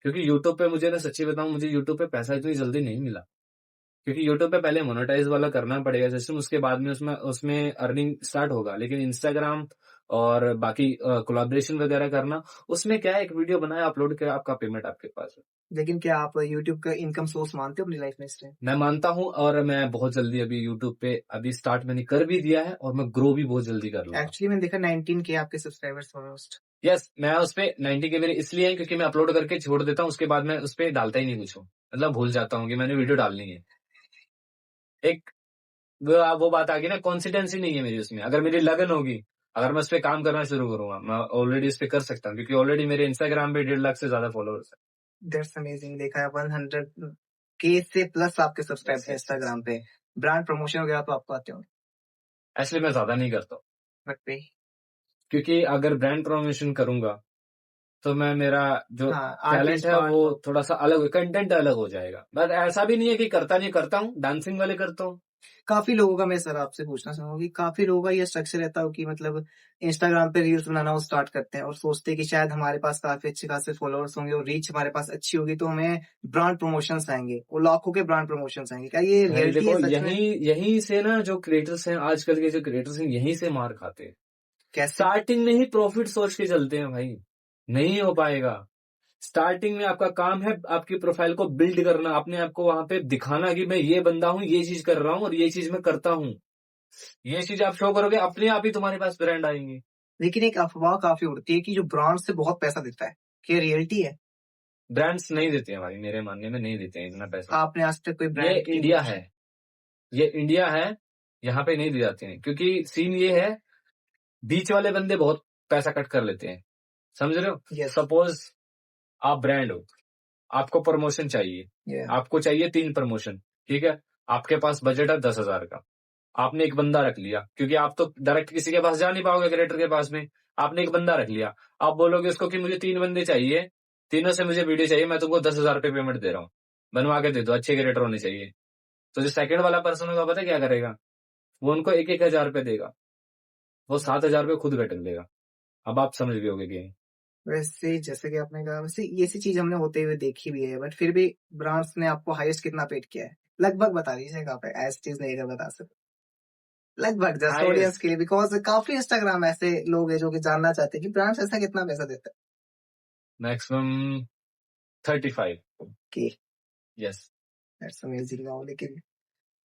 क्योंकि यूट्यूब पे मुझे ना सच्ची बताऊं, मुझे यूट्यूब पे पैसा इतनी जल्दी नहीं मिला। क्योंकि यूट्यूब पे पहले मोनेटाइज वाला करना पड़ेगा सिस्टम, उसके बाद में उसमें उसमें अर्निंग स्टार्ट होगा। लेकिन इंस्टाग्राम और बाकी कोलैबोरेशन वगैरह करना, उसमें क्या है, एक वीडियो बनाया अपलोड किया, आपका पेमेंट आपके पास है। लेकिन क्या आप यूट्यूब का इनकम सोर्स मानते हो अपनी लाइफ में इस टाइम? मैं मानता हूं, और मैं बहुत जल्दी अभी यूट्यूब पे अभी स्टार्ट मैंने कर भी दिया है, और मैं ग्रो भी बहुत जल्दी कर लूंगा। एक्चुअली मैंने देखा 19 के आपके सब्सक्राइबर्स ऑलमोस्ट। यस, मैं उस पे 90 के मेरे इसलिए है क्योंकि मैं अपलोड करके छोड़ देता हूँ, उसके बाद मैं उस पे डालता ही नहीं कुछ हूँ, मतलब भूल जाता हूँ कि मैंने वीडियो डालनी है। एक वो बात आ गई ना, कॉन्सिडेंसी नहीं है मेरी उसमें। अगर मेरी लगन होगी, अगर मैं उस पर काम करना शुरू करूंगा, मैं ऑलरेडी इस पे कर सकता हूँ, क्योंकि ऑलरेडी मेरे इंस्टाग्राम पे 1.5 लाख से ज्यादा फॉलोअर्स है। That's amazing. देखा है 100 के से प्लस आपके सब्सक्राइब Yes, है yes, yes. इंस्टाग्राम पे। ब्रांड प्रमोशन वगैरह तो आपको आते हो? इसलिए मैं ज्यादा नहीं करता हूँ, बट पे क्योंकि अगर ब्रांड प्रमोशन करूंगा तो मैं मेरा जो हाँ, टैलेंट आर्टिस्ट है वो पार्ट। थोड़ा सा अलग, कंटेंट अलग हो जाएगा। बट ऐसा भी नहीं है कि करता नहीं, करता हूँ, डांसिंग वाले करता हूँ। काफी लोगों का, मैं सर आपसे पूछना चाहूंगा कि काफी लोगों का ये स्ट्रक्चर रहता है कि मतलब इंस्टाग्राम पे रील्स बनाना वो स्टार्ट करते हैं और सोचते हैं कि शायद हमारे पास काफी अच्छे खासे फॉलोअर्स होंगे और रीच हमारे पास अच्छी होगी तो हमें ब्रांड प्रमोशंस आएंगे और लाखों के ब्रांड प्रमोशंस आएंगे। क्या ये भाई रियलिटी है देखो, सच में? यही यहीं से ना जो क्रिएटर्स हैं, आजकल के जो क्रिएटर्स हैं, यहीं से मार खाते हैं। कैसे? स्टार्टिंग में ही प्रॉफिट सोच के चलते हैं भाई, नहीं हो पाएगा। स्टार्टिंग में आपका काम है आपकी प्रोफाइल को बिल्ड करना, अपने आप को वहां पे दिखाना कि मैं ये बंदा हूँ, ये चीज कर रहा हूँ और ये चीज मैं करता हूँ। ये चीज आप शो करोगे, अपने आप ही तुम्हारे पास ब्रांड आएंगे। लेकिन एक अफवाह काफी उड़ती है कि जो ब्रांड से बहुत पैसा देता है, क्या रियलिटी है? ब्रांड्स नहीं देते हैं भाई, मेरे मानने में नहीं देते हैं इतना पैसा। आपने आज तक कोई ये ब्रांड की इंडिया है, ये इंडिया है, यहाँ पे नहीं दी जाती है। क्योंकि सीन ये है, बीच वाले बंदे बहुत पैसा कट कर लेते हैं, समझ रहे हो। यस। सपोज आप ब्रांड हो, आपको प्रमोशन चाहिए, ये आपको चाहिए 3 प्रमोशन, ठीक है। आपके पास बजट है 10,000 का, आपने एक बंदा रख लिया, क्योंकि आप तो डायरेक्ट किसी के पास जा नहीं पाओगे क्रिएटर के पास में। आपने एक बंदा रख लिया, आप बोलोगे उसको कि मुझे 3 बंदे चाहिए, तीनों से मुझे वीडियो चाहिए, मैं तुमको 10,000 रुपये पेमेंट दे रहा हूँ, बनवा के दे दो, अच्छे क्रिएटर होने चाहिए। तो जो सेकंड वाला पर्सन होगा, पता है क्या करेगा, वो उनको 1,000 रुपये देगा, वो 7,000 रुपये खुद घटक देगा। अब आप समझ गए होगे कि वैसे जैसे कि आपने कहा, वैसे ये सी चीज हमने होते हुए देखी भी है, बट फिर भी ब्रांड्स ने आपको हाईएस्ट कितना पेड किया है? लगभग बता दीजिएगा, आप ऐसी चीज नहीं अगर बता सकते, लगभग जस्ट ऑडियंस हाईएस्ट के लिए, बिकॉज काफी इंस्टाग्राम ऐसे लोग हैं जो कि जानना चाहते हैं कि ब्रांड्स ऐसा कितना पैसा देता मैक्सिमम 35। है। यस। That's amazing. वाओ, लेकिन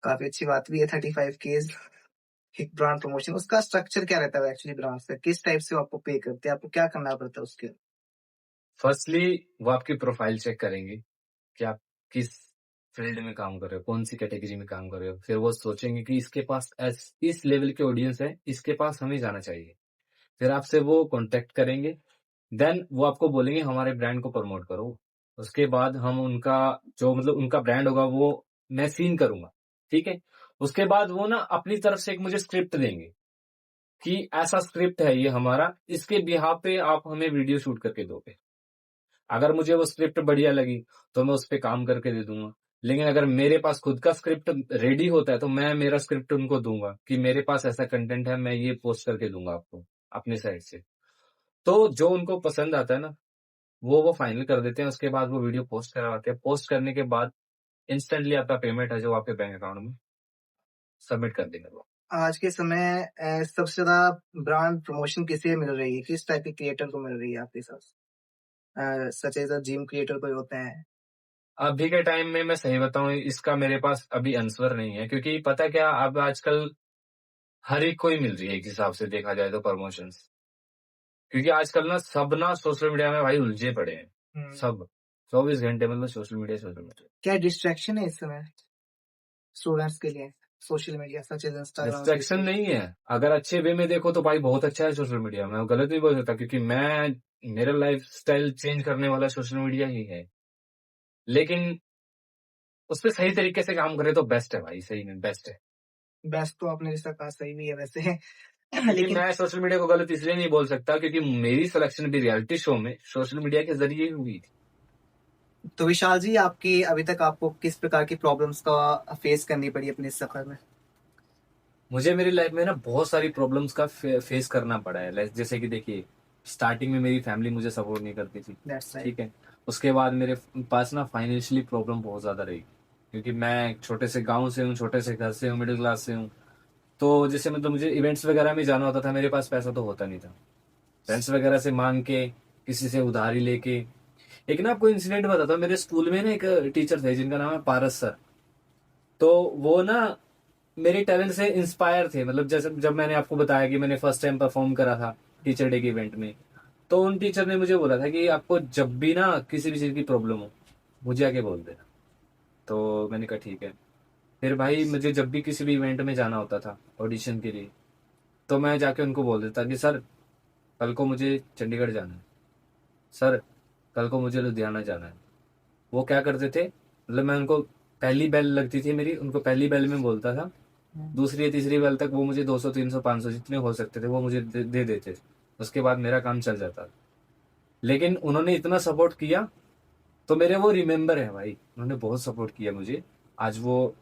काफी अच्छी बात भी है 35 केज एक ब्रांड प्रमोशन। उसका स्ट्रक्चर क्या रहता है एक्चुअली? ब्रांड से किस टाइप से वो आपको पे करते हैं? आपको क्या करना पड़ता है उसके? फर्स्टली वो आपकी प्रोफाइल चेक करेंगे कि आप किस फील्ड में काम कर रहे हो, कौन सी कैटेगरी में काम कर रहे हो। फिर वो सोचेंगे कि इसके पास इस लेवल के ऑडियंस है, इसके पास हमें जाना चाहिए। फिर आपसे वो कांटेक्ट करेंगे। देन वो आपको बोलेंगे हमारे ब्रांड को प्रमोट करो। उसके बाद हम उनका जो मतलब उनका ब्रांड होगा वो मैं सीन करूंगा, ठीक है। उसके बाद वो ना अपनी तरफ से एक मुझे स्क्रिप्ट देंगे कि ऐसा स्क्रिप्ट है ये हमारा, इसके बिहाफ पे आप हमें वीडियो शूट करके दोगे। अगर मुझे वो स्क्रिप्ट बढ़िया लगी तो मैं उस पर काम करके दे दूंगा। लेकिन अगर मेरे पास खुद का स्क्रिप्ट रेडी होता है तो मैं मेरा स्क्रिप्ट उनको दूंगा कि मेरे पास ऐसा कंटेंट है, मैं ये पोस्ट करके दूंगा आपको अपनी साइड से। तो जो उनको पसंद आता है ना वो फाइनल कर देते हैं। उसके बाद वो वीडियो पोस्ट करवाते हैं। पोस्ट करने के बाद इंस्टेंटली आपका पेमेंट है जो आपके बैंक अकाउंट में सबमिट कर देंगे वो। आज के समय सबसे ज्यादा ब्रांड प्रमोशन किसे मिल रही है? किस टाइप के क्रिएटर को मिल रही है आपके साथ? सच एज जिम क्रिएटर कोई होते हैं? अभी के टाइम में मैं सही बताऊं इसका मेरे पास अभी आंसर नहीं है, क्योंकि पता क्या अब आजकल हर एक को ही मिल रही है एक हिसाब से देखा जाए तो प्रमोशंस। क्योंकि आजकल ना सब ना सोशल मीडिया में भाई उलझे पड़े हैं सब। 24 घंटे मतलब सोशल मीडिया। क्या डिस्ट्रैक्शन है इस समय स्टूडेंट्स के लिए social media such as Instagram? Distraction नहीं है। अगर अच्छे वे में देखो तो भाई बहुत अच्छा है सोशल मीडिया। मैं गलत नहीं बोल सकता क्योंकि मेरा लाइफ स्टाइल चेंज करने वाला सोशल मीडिया ही है। लेकिन उस पर सही तरीके से काम करे तो बेस्ट है भाई, सही में बेस्ट है। बेस्ट तो आपने जैसा कहा सही भी है वैसे। लेकिन लेकिन मैं सोशल मीडिया को गलत इसलिए नहीं बोल सकता क्योंकि मेरी सिलेक्शन भी रियलिटी शो में सोशल मीडिया के जरिए ही हुई थी। तो विशाल जी, आपकी अभी तक आपको किस प्रकार की प्रॉब्लम्स का फेस करनी पड़ी अपने इस सफर में? मुझे मेरी लाइफ में ना बहुत सारी प्रॉब्लम्स का फेस करना पड़ा है। जैसे कि देखिए स्टार्टिंग में मेरी फैमिली मुझे सपोर्ट नहीं करती थी, दैट्स राइट। ठीक है। उसके बाद मेरे पास ना फाइनेंशियली प्रॉब्लम बहुत ज्यादा रही क्योंकि मैं एक छोटे से गांव से हूँ, छोटे से घर से हूँ, मिडिल क्लास से हूँ। तो जैसे मतलब मुझे इवेंट्स वगैरह में जाना होता था, मेरे पास पैसा तो होता नहीं था। फ्रेंड्स वगैरह से मांग के, किसी से उधारी लेके। एक ना आपको इंसिडेंट बताता हूँ। मेरे स्कूल में ना एक टीचर थे जिनका नाम है पारस सर। तो वो ना मेरे टैलेंट से इंस्पायर थे। मतलब जैसे जब मैंने आपको बताया कि मैंने फर्स्ट टाइम परफॉर्म करा था टीचर डे के इवेंट में, तो उन टीचर ने मुझे बोला था कि आपको जब भी ना किसी भी चीज की प्रॉब्लम हो मुझे आके बोल देना। तो मैंने कहा ठीक है। फिर भाई मुझे जब भी किसी भी इवेंट में जाना होता था ऑडिशन के लिए, तो मैं जाके उनको बोल देता कि सर कल को मुझे चंडीगढ़ जाना है, सर कल को मुझे लुधियाना जाना है। वो क्या करते थे, मतलब मैं उनको पहली बेल लगती थी मेरी, उनको पहली बेल में बोलता था, दूसरी या तीसरी बेल तक वो मुझे 200 300 500 जितने हो सकते थे वो मुझे दे देते थे। उसके बाद मेरा काम चल जाता था। लेकिन उन्होंने इतना सपोर्ट किया तो मेरे वो रिमेम्बर है भाई, उन्होंने बहुत सपोर्ट किया मुझे। आज वो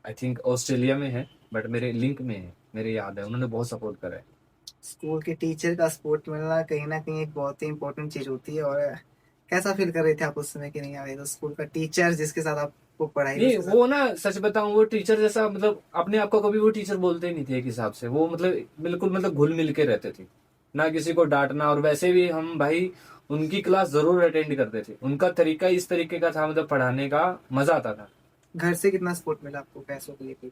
आई थिंक ऑस्ट्रेलिया में है बट मेरे लिंक में है, मेरे याद है उन्होंने बहुत सपोर्ट करा है। स्कूल के टीचर का सपोर्ट मिलना कहीं ना कहीं एक बहुत ही इंपॉर्टेंट चीज होती है। और कैसा फील कर रहे थे आप उस समय कि नहीं आ रहे तो स्कूल का टीचर जिसके साथ आपको पढ़ाई नहीं उसके साथ? वो ना सच बताऊं वो टीचर जैसा मतलब अपने आप को कभी वो टीचर बोलते ही नहीं थे एक हिसाब से। वो मतलब बिल्कुल मतलब घुल मिल के रहते थे, ना किसी को डांटना। और वैसे भी हम भाई उनकी क्लास जरूर अटेंड करते थे। उनका तरीका इस तरीके का था, मतलब पढ़ाने का मजा आता था। घर से कितना सपोर्ट मिला आपको पैसों को लेकर?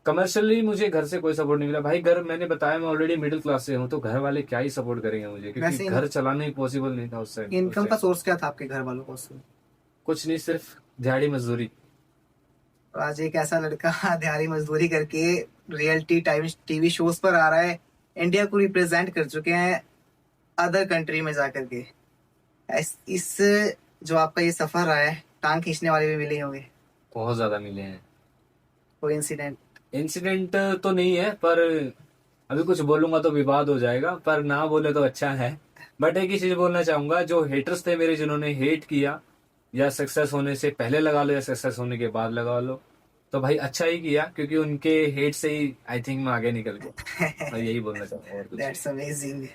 कमर्शियली मुझे घर से कोई सपोर्ट नहीं मिला भाई। घर मैंने बताया मैं ऑलरेडी मिडिल क्लास से हूँ, तो घर वाले क्या ही सपोर्ट करेंगे मुझे, क्योंकि वैसे घर चलाना ही पॉसिबल नहीं था उस इनकम का टाइम। सोर्स क्या था आपके घर वालों को उस समय? कुछ नहीं, सिर्फ दिहाड़ी मजदूरी। और आज एक ऐसा लड़का दिहाड़ी मजदूरी करके रियलिटी टाइम टीवी शोज पर आ रहा है, इंडिया को रिप्रेजेंट कर चुके हैं अदर कंट्री में जाकर के। इस जो आपका ये सफर रहा है, टांग खींचने वाले भी मिले होंगे? बहुत ज्यादा मिले हैं। कोई इंसिडेंट? इंसिडेंट तो नहीं है पर अभी कुछ बोलूंगा तो विवाद हो जाएगा, पर ना बोले तो अच्छा है। बट एक ही चीज बोलना चाहूंगा, जो हेटर्स थे मेरे जिन्होंने हेट किया, या सक्सेस होने से पहले लगा लो या सक्सेस होने के बाद लगा लो, तो भाई अच्छा ही किया क्योंकि उनके हेट से ही आई थिंक मैं आगे निकल गया। मैं यही बोलना चाहूंगा और कुछ दैट्स अमेजिंग।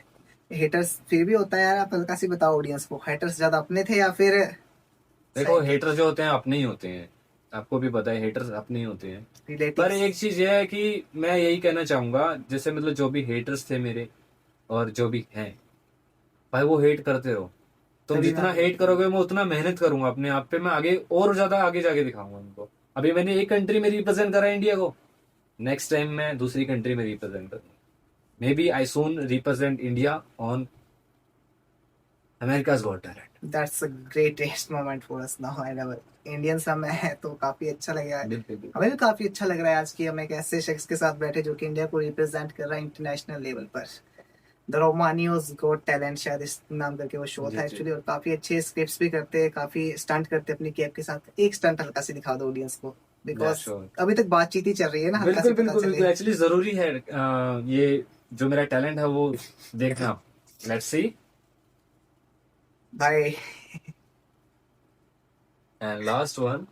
हेटर्स फिर भी होता है यार, आप हल्का सी बताओ ऑडियंस को, हेटर्स ज्यादा अपने थे या फिर? देखो हेटर जो होते हैं अपने ही होते हैं, आपको भी पता है हेटर्स अपने ही होते हैं। पर रिलेटिव्स? एक चीज ये है कि मैं यही कहना चाहूंगा, जैसे मतलब जो भी हेटर्स थे मेरे और जो भी हैं, भाई वो हेट करते रहो, तुम तभी जितना मैं- हेट करोगे मैं उतना मेहनत करूंगा अपने आप पे, मैं आगे और ज्यादा आगे जाके दिखाऊंगा उनको। अभी मैंने एक कंट्री में रिप्रेजेंट करा है इंडिया को, नेक्स्ट टाइम मैं दूसरी कंट्री में रिप्रेजेंट करूंगा। Maybe I soon represent India on America's got talent. That's a greatest moment for us now and ever. Indians हमें है तो काफी अच्छा लग रहा है। बिल्कुल बिल्कुल। हमें भी काफी अच्छा लग रहा है आज कि हम एक ऐसे शख्स के साथ बैठे जो कि इंडिया को रिप्रेजेंट कर रहा है इंटरनेशनल लेवल पर। द रोमानियोज गॉट टैलेंट शायद इस नाम करके वो शो जी, था जी। एक्चुअली, और काफी अच्छे स्क्रिप्ट्स भी करते हैं, काफी स्टंट करते हैं अपनी कैप के साथ। एक स्टंट हल्का से दिखा दो ऑडियंस को, Yeah, बिकॉज sure. अभी तक बातचीत ही चल रही है ना, हल्का से बिल्कुल पता बिल्कुल चले। बिल्कुल, एक्चुअली जरूरी है ये जो मेरा टैलेंट है वो देखना। Let's see. भाई and last one.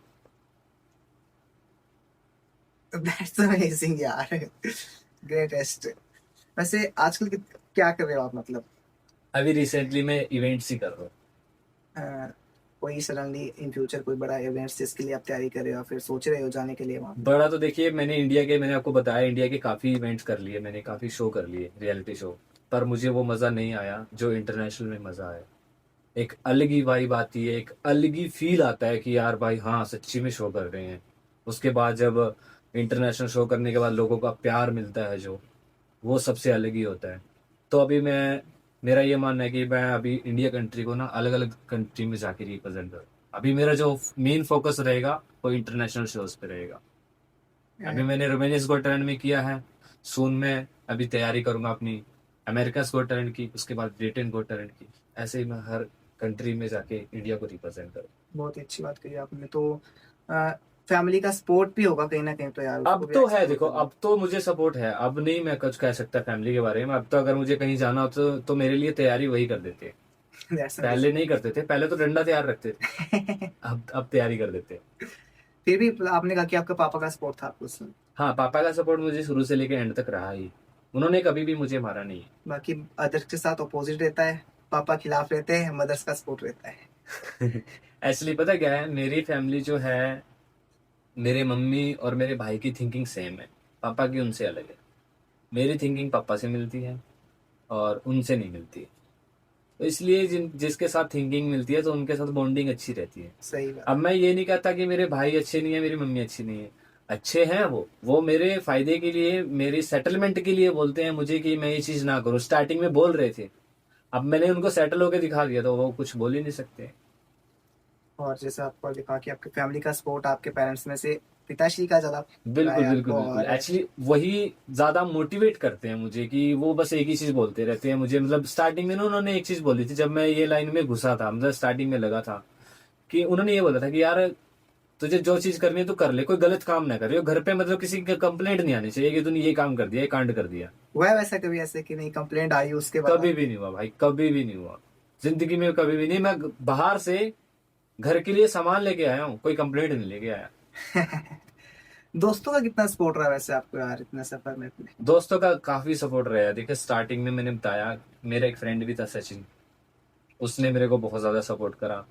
That's amazing यार, ग्रेटेस्ट। वैसे आजकल क्या कर रहे हो आप, मतलब अभी रिसेंटली मैं इवेंट्स ही कर रहा हूँ। कोई सडनली इन फ्यूचर कोई बड़ा इवेंट्स जिसके लिए आप तैयारी कर रहे हो या फिर सोच रहे हो जाने के लिए वहाँ? बड़ा तो देखिए, मैंने आपको बताया इंडिया के काफी इवेंट्स कर लिए, मैंने काफी शो कर लिए, रियलिटी शो। पर मुझे वो मजा नहीं आया जो इंटरनेशनल में मजा आया। एक अलग ही वाइब आती है, एक अलग ही फील आता है कि यार भाई हाँ सच्ची में शो कर रहे हैं। उसके बाद जब इंटरनेशनल शो करने के बाद लोगों का प्यार मिलता है जो, वो सबसे अलग ही होता है। तो अभी मेरा ये मानना है कि मैं अभी इंडिया कंट्री को ना अलग अलग कंट्री में जाके रिप्रेजेंट करूँ। अभी मेरा जो मेन फोकस रहेगा वो इंटरनेशनल शोज पे रहेगा। अभी मैंने रोमानियस गॉट टैलेंट में किया है, सून में अभी तैयारी करूंगा अपनी अमेरिकास गॉट टैलेंट की, उसके बाद ब्रिटेन गॉट टैलेंट की। ऐसे ही मैं हर कंट्री में जाके इंडिया को रिप्रेजेंट करूँ। बहुत ही अच्छी बात कही आपने। तो फैमिली का सपोर्ट भी होगा कहीं ना कहीं तो यार, उसको अब भी तो है, एक्सप्लोर देखो करना। अब तो मुझे सपोर्ट है, अब नहीं मैं कुछ कह सकता फैमिली के बारे में। अब तो अगर मुझे कहीं जाना हो तो मेरे लिए तैयारी वही कर देते हैं। That's पहले amazing. नहीं करते थे, पहले तो डंडा तैयार रखते थे, अब तैयारी कर देते हैं। फिर भी आपने कहा कि आपका पापा का सपोर्ट था आपको उसमें। हाँ, पापा का सपोर्ट मुझे शुरू से लेकर एंड तक रहा ही। उन्होंने कभी भी मुझे मारा नहीं बाकी अदर्स के साथ अपोजिट रहता है, पापा खिलाफ रहते हैं, मदर्स का सपोर्ट रहता है। है। एक्चुअली पता क्या है, मेरी फैमिली जो है, मेरे मम्मी और मेरे भाई की थिंकिंग सेम है, पापा की उनसे अलग है। मेरी थिंकिंग पापा से मिलती है और उनसे नहीं मिलती। तो इसलिए जिसके साथ थिंकिंग मिलती है तो उनके साथ बॉन्डिंग अच्छी रहती है। सही बात। अब मैं ये नहीं कहता कि मेरे भाई अच्छे नहीं है, मेरी मम्मी अच्छी नहीं है। अच्छे हैं वो मेरे फायदे के लिए, मेरी सेटलमेंट के लिए बोलते हैं मुझे कि मैं ये चीज ना करूं। स्टार्टिंग में बोल रहे थे, अब मैंने उनको सेटल होकर दिखा दिया तो वो कुछ बोल ही नहीं सकते। और जैसे आपको दिखा कि आपके फैमिली का सपोर्ट आपके पेरेंट्स में से पिताश्री का ज्यादा रहा बिल्कुल है बिल्कुल आपको, बिल्कुल, और एक्चुअली वही ज्यादा मोटिवेट करते हैं मुझे कि वो बस एक ही चीज बोलते रहते हैं मुझे। मतलब स्टार्टिंग में ना उन्होंने एक चीज बोली थी जब मैं ये लाइन में घुसा था, मतलब स्टार्टिंग में लगा था, कि उन्होंने ये बोला था कि यार तुझे जो चीज करनी है तो कर ले, कोई गलत काम ना करे। घर पे मतलब किसी का कंप्लेंट नहीं आनी चाहिए कि तूने ये काम कर दिया, ये कांड कर दिया। हुआ वैसा कभी ऐसे कि नहीं कंप्लेंट आई उसके बाद? कभी भी नहीं हुआ भाई, कभी भी नहीं हुआ जिंदगी में, कभी भी नहीं। मैं बाहर से घर के लिए सामान लेके आया हूँ, कोई कंप्लेंट नहीं लेके आया। दोस्तों का कितना सपोर्ट रहा वैसे आपको यार इतने सफर में अपने? दोस्तों का काफी सपोर्ट रहा है। देखिए स्टार्टिंग में मैंने बताया, मेरा एक फ्रेंड भी था सचिन, उसने मेरे को बहुत ज्यादा सपोर्ट करा।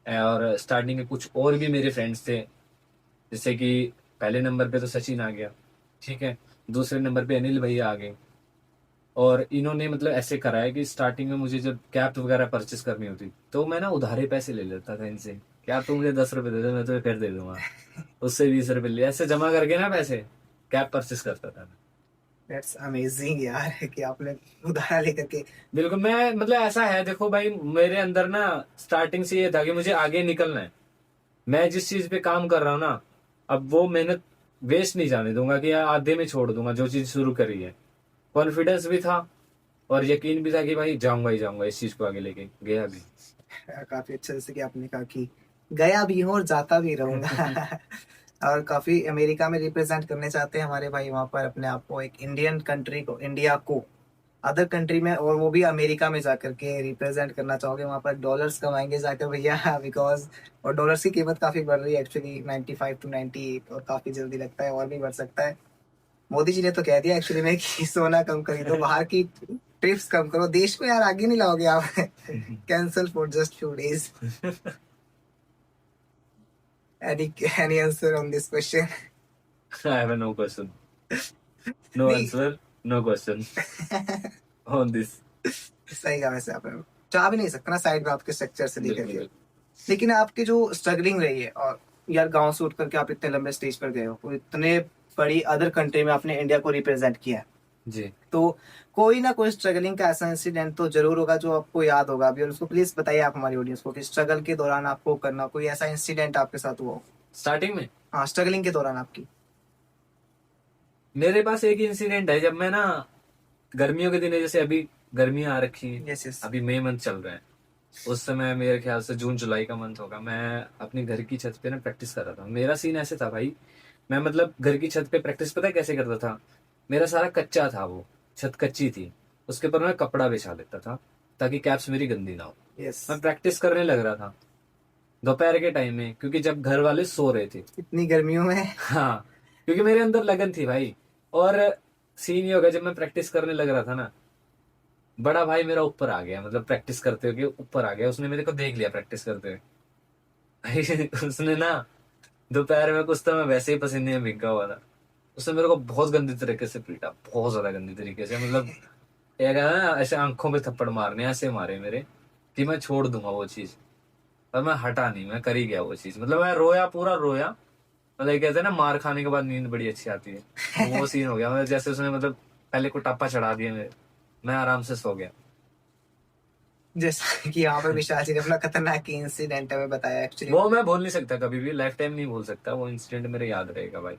और स्टार्टिंग में कुछ और भी मेरे फ्रेंड्स थे, जैसे कि पहले नंबर पे तो सचिन आ गया, ठीक है, दूसरे नंबर पे अनिल भैया आ गए। और इन्होंने मतलब ऐसे करा है कि स्टार्टिंग में मुझे जब कैप वगैरह परचेस करनी होती तो मैं ना उधारे पैसे ले लेता था इनसे, क्या तू मुझे 10 रुपए दे दे मैं तुम्हें फिर दे दूंगा। उससे 20 रुपए ले, ऐसे जमा करके ना पैसे कैप परचेस करता था मैं। दैट्स अमेजिंग यार कि आपने उधार लेकर के। बिल्कुल, मैं मतलब ऐसा है, देखो भाई मेरे अंदर ना स्टार्टिंग से ये था कि मुझे आगे निकलना है। मैं जिस चीज पे काम कर रहा हूँ ना, अब वो मेहनत वेस्ट नहीं जाने दूंगा कि यार आधे में छोड़ दूंगा जो चीज शुरू करी है। कॉन्फिडेंस भी था और यकीन भी था कि भाई जाऊंगा ही जाऊंगा, इस चीज को आगे लेके गया भी। काफी अच्छा, जैसे कि आपने कहा कि गया भी हूँ और जाता भी रहूंगा। और काफी अमेरिका में रिप्रेजेंट करने चाहते हैं हमारे भाई वहां पर अपने आप को, एक इंडियन कंट्री को, इंडिया को अदर कंट्री में, और वो भी अमेरिका में जाकर के रिप्रेजेंट करना चाहोगे। वहां पर डॉलर्स कमाएंगे जाकर भैया, बिकॉज और डॉलर्स की कीमत काफी बढ़ रही है एक्चुअली, 95 to 98, और काफी जल्दी लगता है और भी बढ़ सकता है। मोदी जी ने तो कह दिया एक्चुअली में कि सोना कम खरीदो, बाहर की ट्रिप्स कम करो, देश को यार आगे नहीं लाओगे आप। Cancel for just few days. any answer on this question? I have no question. No नहीं। answer, no question on this. सही कहा वैसे आपने। चाह भी नहीं सकता ना साइड में आपके स्ट्रक्चर से लेकर बिल्कुल, के। लेकिन आपकी जो स्ट्रगलिंग रही है, और यार गांव से उठ करके आप इतने लंबे स्टेज पर गए हो, और इतने बड़ी अदर कंट्री में आपने इंडिया को रिप्रेजेंट किया है, जी। तो कोई ना कोई स्ट्रगलिंग का ऐसा इंसिडेंट तो जरूर होगा जो आपको याद होगा अभी, और उसको प्लीज बताइए आप हमारी ऑडियंस को कि स्ट्रगल के दौरान आपको करना कोई ऐसा इंसिडेंट आपके साथ हुआ हो। स्टार्टिंग में हाँ, स्ट्रगलिंग के दौरान आपकी। मेरे पास एक इंसिडेंट है, जब मैं ना गर्मियों के दिन है, जैसे अभी गर्मियां आ रखी हैं, यस यस। अभी मई मंथ चल रहा है, उस समय मेरे ख्याल से जून जुलाई का मंथ होगा, मैं अपने घर की छत पे ना प्रैक्टिस कर रहा था। मेरा सीन ऐसे था भाई, मैं मतलब घर की छत पे प्रैक्टिस पता है कैसे करता था, मेरा सारा कच्चा था, वो छत कच्ची थी, उसके ऊपर मैं कपड़ा बिछा लेता था ताकि कैप्स मेरी गंदी ना हो। यस। मैं प्रैक्टिस करने लग रहा था दोपहर के टाइम में, क्योंकि जब घर वाले सो रहे थे। इतनी गर्मियों में। हाँ, क्योंकि मेरे अंदर लगन थी भाई। और सीन ये हो गया, जब मैं प्रैक्टिस करने लग रहा था ना, बड़ा भाई मेरा ऊपर आ गया, मतलब प्रैक्टिस करते हुए ऊपर आ गया, उसने मेरे को देख लिया प्रैक्टिस करते हुए। भाई उसने ना, दोपहर में कुछ तो मैं वैसे ही पसीने में भीगा हुआ था, उसने मेरे को बहुत गंदी तरीके से पीटा, बहुत ज्यादा गंदी तरीके से, मतलब एक है ना ऐसे आंखों पे थप्पड़ मारने, ऐसे मारे मेरे कि मैं छोड़ दूंगा वो चीज, पर मैं हटा नहीं, मैं कर ही गया वो चीज। मतलब मैं रोया, पूरा रोया, मतलब ये कहते हैं ना मार खाने के बाद नींद बड़ी अच्छी आती है, तो वो सीन हो गया। मतलब जैसे उसने मतलब पहले कुटापा चढ़ा दिया मेरे, मैं आराम से सो गया। जैसा कि यहाँ पर विशाल जी ने अपना खतरनाक इंसिडेंट हमें बताया एक्चुअली। वो मैं भूल नहीं सकता कभी भी, लाइफ टाइम नहीं भूल सकता, वो इंसिडेंट मेरे याद रहेगा भाई।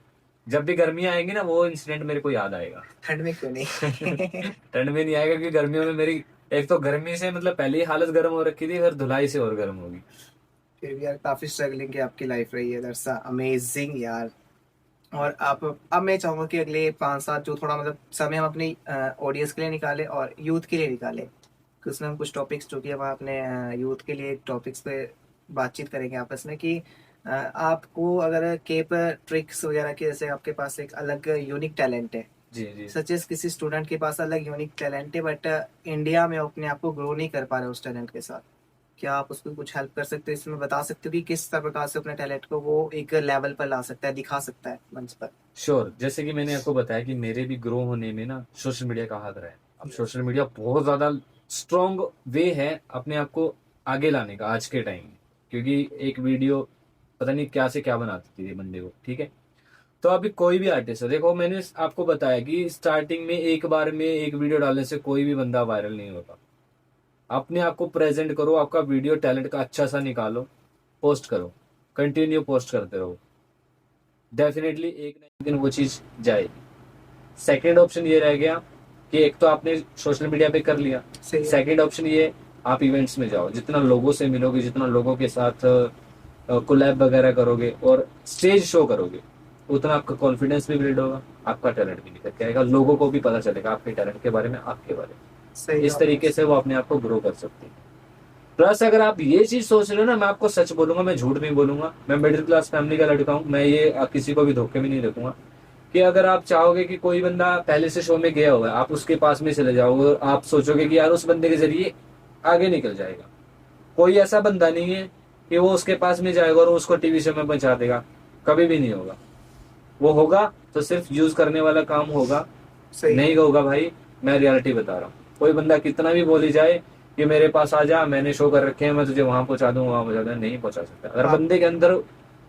जब भी गर्मियां आएंगी ना, वो इंसिडेंट मेरे को याद आएगा। ठंड में क्यों नहीं। ठंड में नहीं आएगा, क्योंकि गर्मियों में मेरी एक तो गर्मी से मतलब पहले ही हालत गर्म हो रखी थी, फिर धुलाई से और गर्म होगी। फिर भी यार काफी स्ट्रगलिंग की आपकी लाइफ रही है, दैट्स अमेजिंग यार। और आप, अब मैं चाहूंगा कि अगले 5 साल जो थोड़ा मतलब समय हम अपनी ऑडियंस के लिए निकाले और यूथ के लिए निकाले, कि उसमें हम कुछ टॉपिक्स जो कि हम अपने यूथ के लिए टॉपिक्स पे बातचीत करेंगे आपस में, कि आपको अगर केप ट्रिक्स वगैरह के, जैसे आपके पास एक अलग यूनिक टैलेंट है, जी जी। सच एस किसी स्टूडेंट के पास अलग यूनिक टैलेंट है, बट इंडिया में अपने आप को ग्रो नहीं कर पा रहे उस टैलेंट के साथ, क्या आप उसको कुछ हेल्प कर सकते हो, इसमें बता सकते हो कि किस प्रकार से अपने टैलेंट को वो एक लेवल पर ला सकता है, दिखा सकता है मंच पर। श्योर, जैसे कि मैंने आपको बताया कि मेरे भी ग्रो होने में ना सोशल मीडिया का हाथ रहा है। अब सोशल मीडिया बहुत ज्यादा स्ट्रॉन्ग वे है अपने आप को आगे लाने का आज के टाइम में, क्योंकि एक वीडियो पता नहीं क्या से क्या बनाती थी बंदे को, ठीक है। तो अभी कोई भी आर्टिस्ट है, देखो मैंने आपको बताया कि स्टार्टिंग में एक बार में एक वीडियो डालने से कोई भी बंदा वायरल नहीं होता। अपने आप को प्रेजेंट करो, आपका वीडियो टैलेंट का अच्छा सा निकालो, पोस्ट करो, कंटिन्यू पोस्ट करते रहो, डेफिनेटली एक ना एक दिन वो चीज जाएगी। सेकेंड ऑप्शन ये रह गया कि एक तो आपने सोशल मीडिया पे कर लिया, सही है। सेकेंड ऑप्शन ये, आप इवेंट्स में जाओ, जितना लोगों से मिलोगे, जितना लोगों के साथ कोलैब वगैरह करोगे और स्टेज शो करोगे, उतना आपका कॉन्फिडेंस भी बिल्ड होगा, आपका टैलेंट भी निकल के आएगा, लोगों को भी पता चलेगा आपके टैलेंट के बारे में, आपके बारे में। सही इस बात तरीके से वो अपने आप को ग्रो कर सकते हैं। प्लस अगर आप ये चीज सोच रहे हो ना, मैं आपको सच बोलूंगा, मैं झूठ नहीं बोलूंगा, मैं मिडिल क्लास फैमिली का लड़का हूँ, मैं ये किसी को भी धोखे में नहीं रखूंगा, कि अगर आप चाहोगे कि कोई बंदा पहले से शो में गया हुआ है, आप उसके पास में चले जाओगे और आप सोचोगे कि यार उस बंदे के जरिए आगे निकल जाएगा, कोई ऐसा बंदा नहीं है कि वो उसके पास में जाएगा और उसको टीवी शो में पहुंचा देगा, कभी भी नहीं होगा। वो होगा तो सिर्फ यूज करने वाला काम होगा, सही नहीं होगा भाई, मैं रियलिटी बता रहा हूँ। कोई बंदा कितना भी बोली जाए कि मेरे पास आ जा, मैंने शो कर रखे हैं, मैं तुझे वहां पहुंचा दूं, वहां पहुंचा दूं, नहीं पहुंचा सकता। अगर हाँ। बंदे के अंदर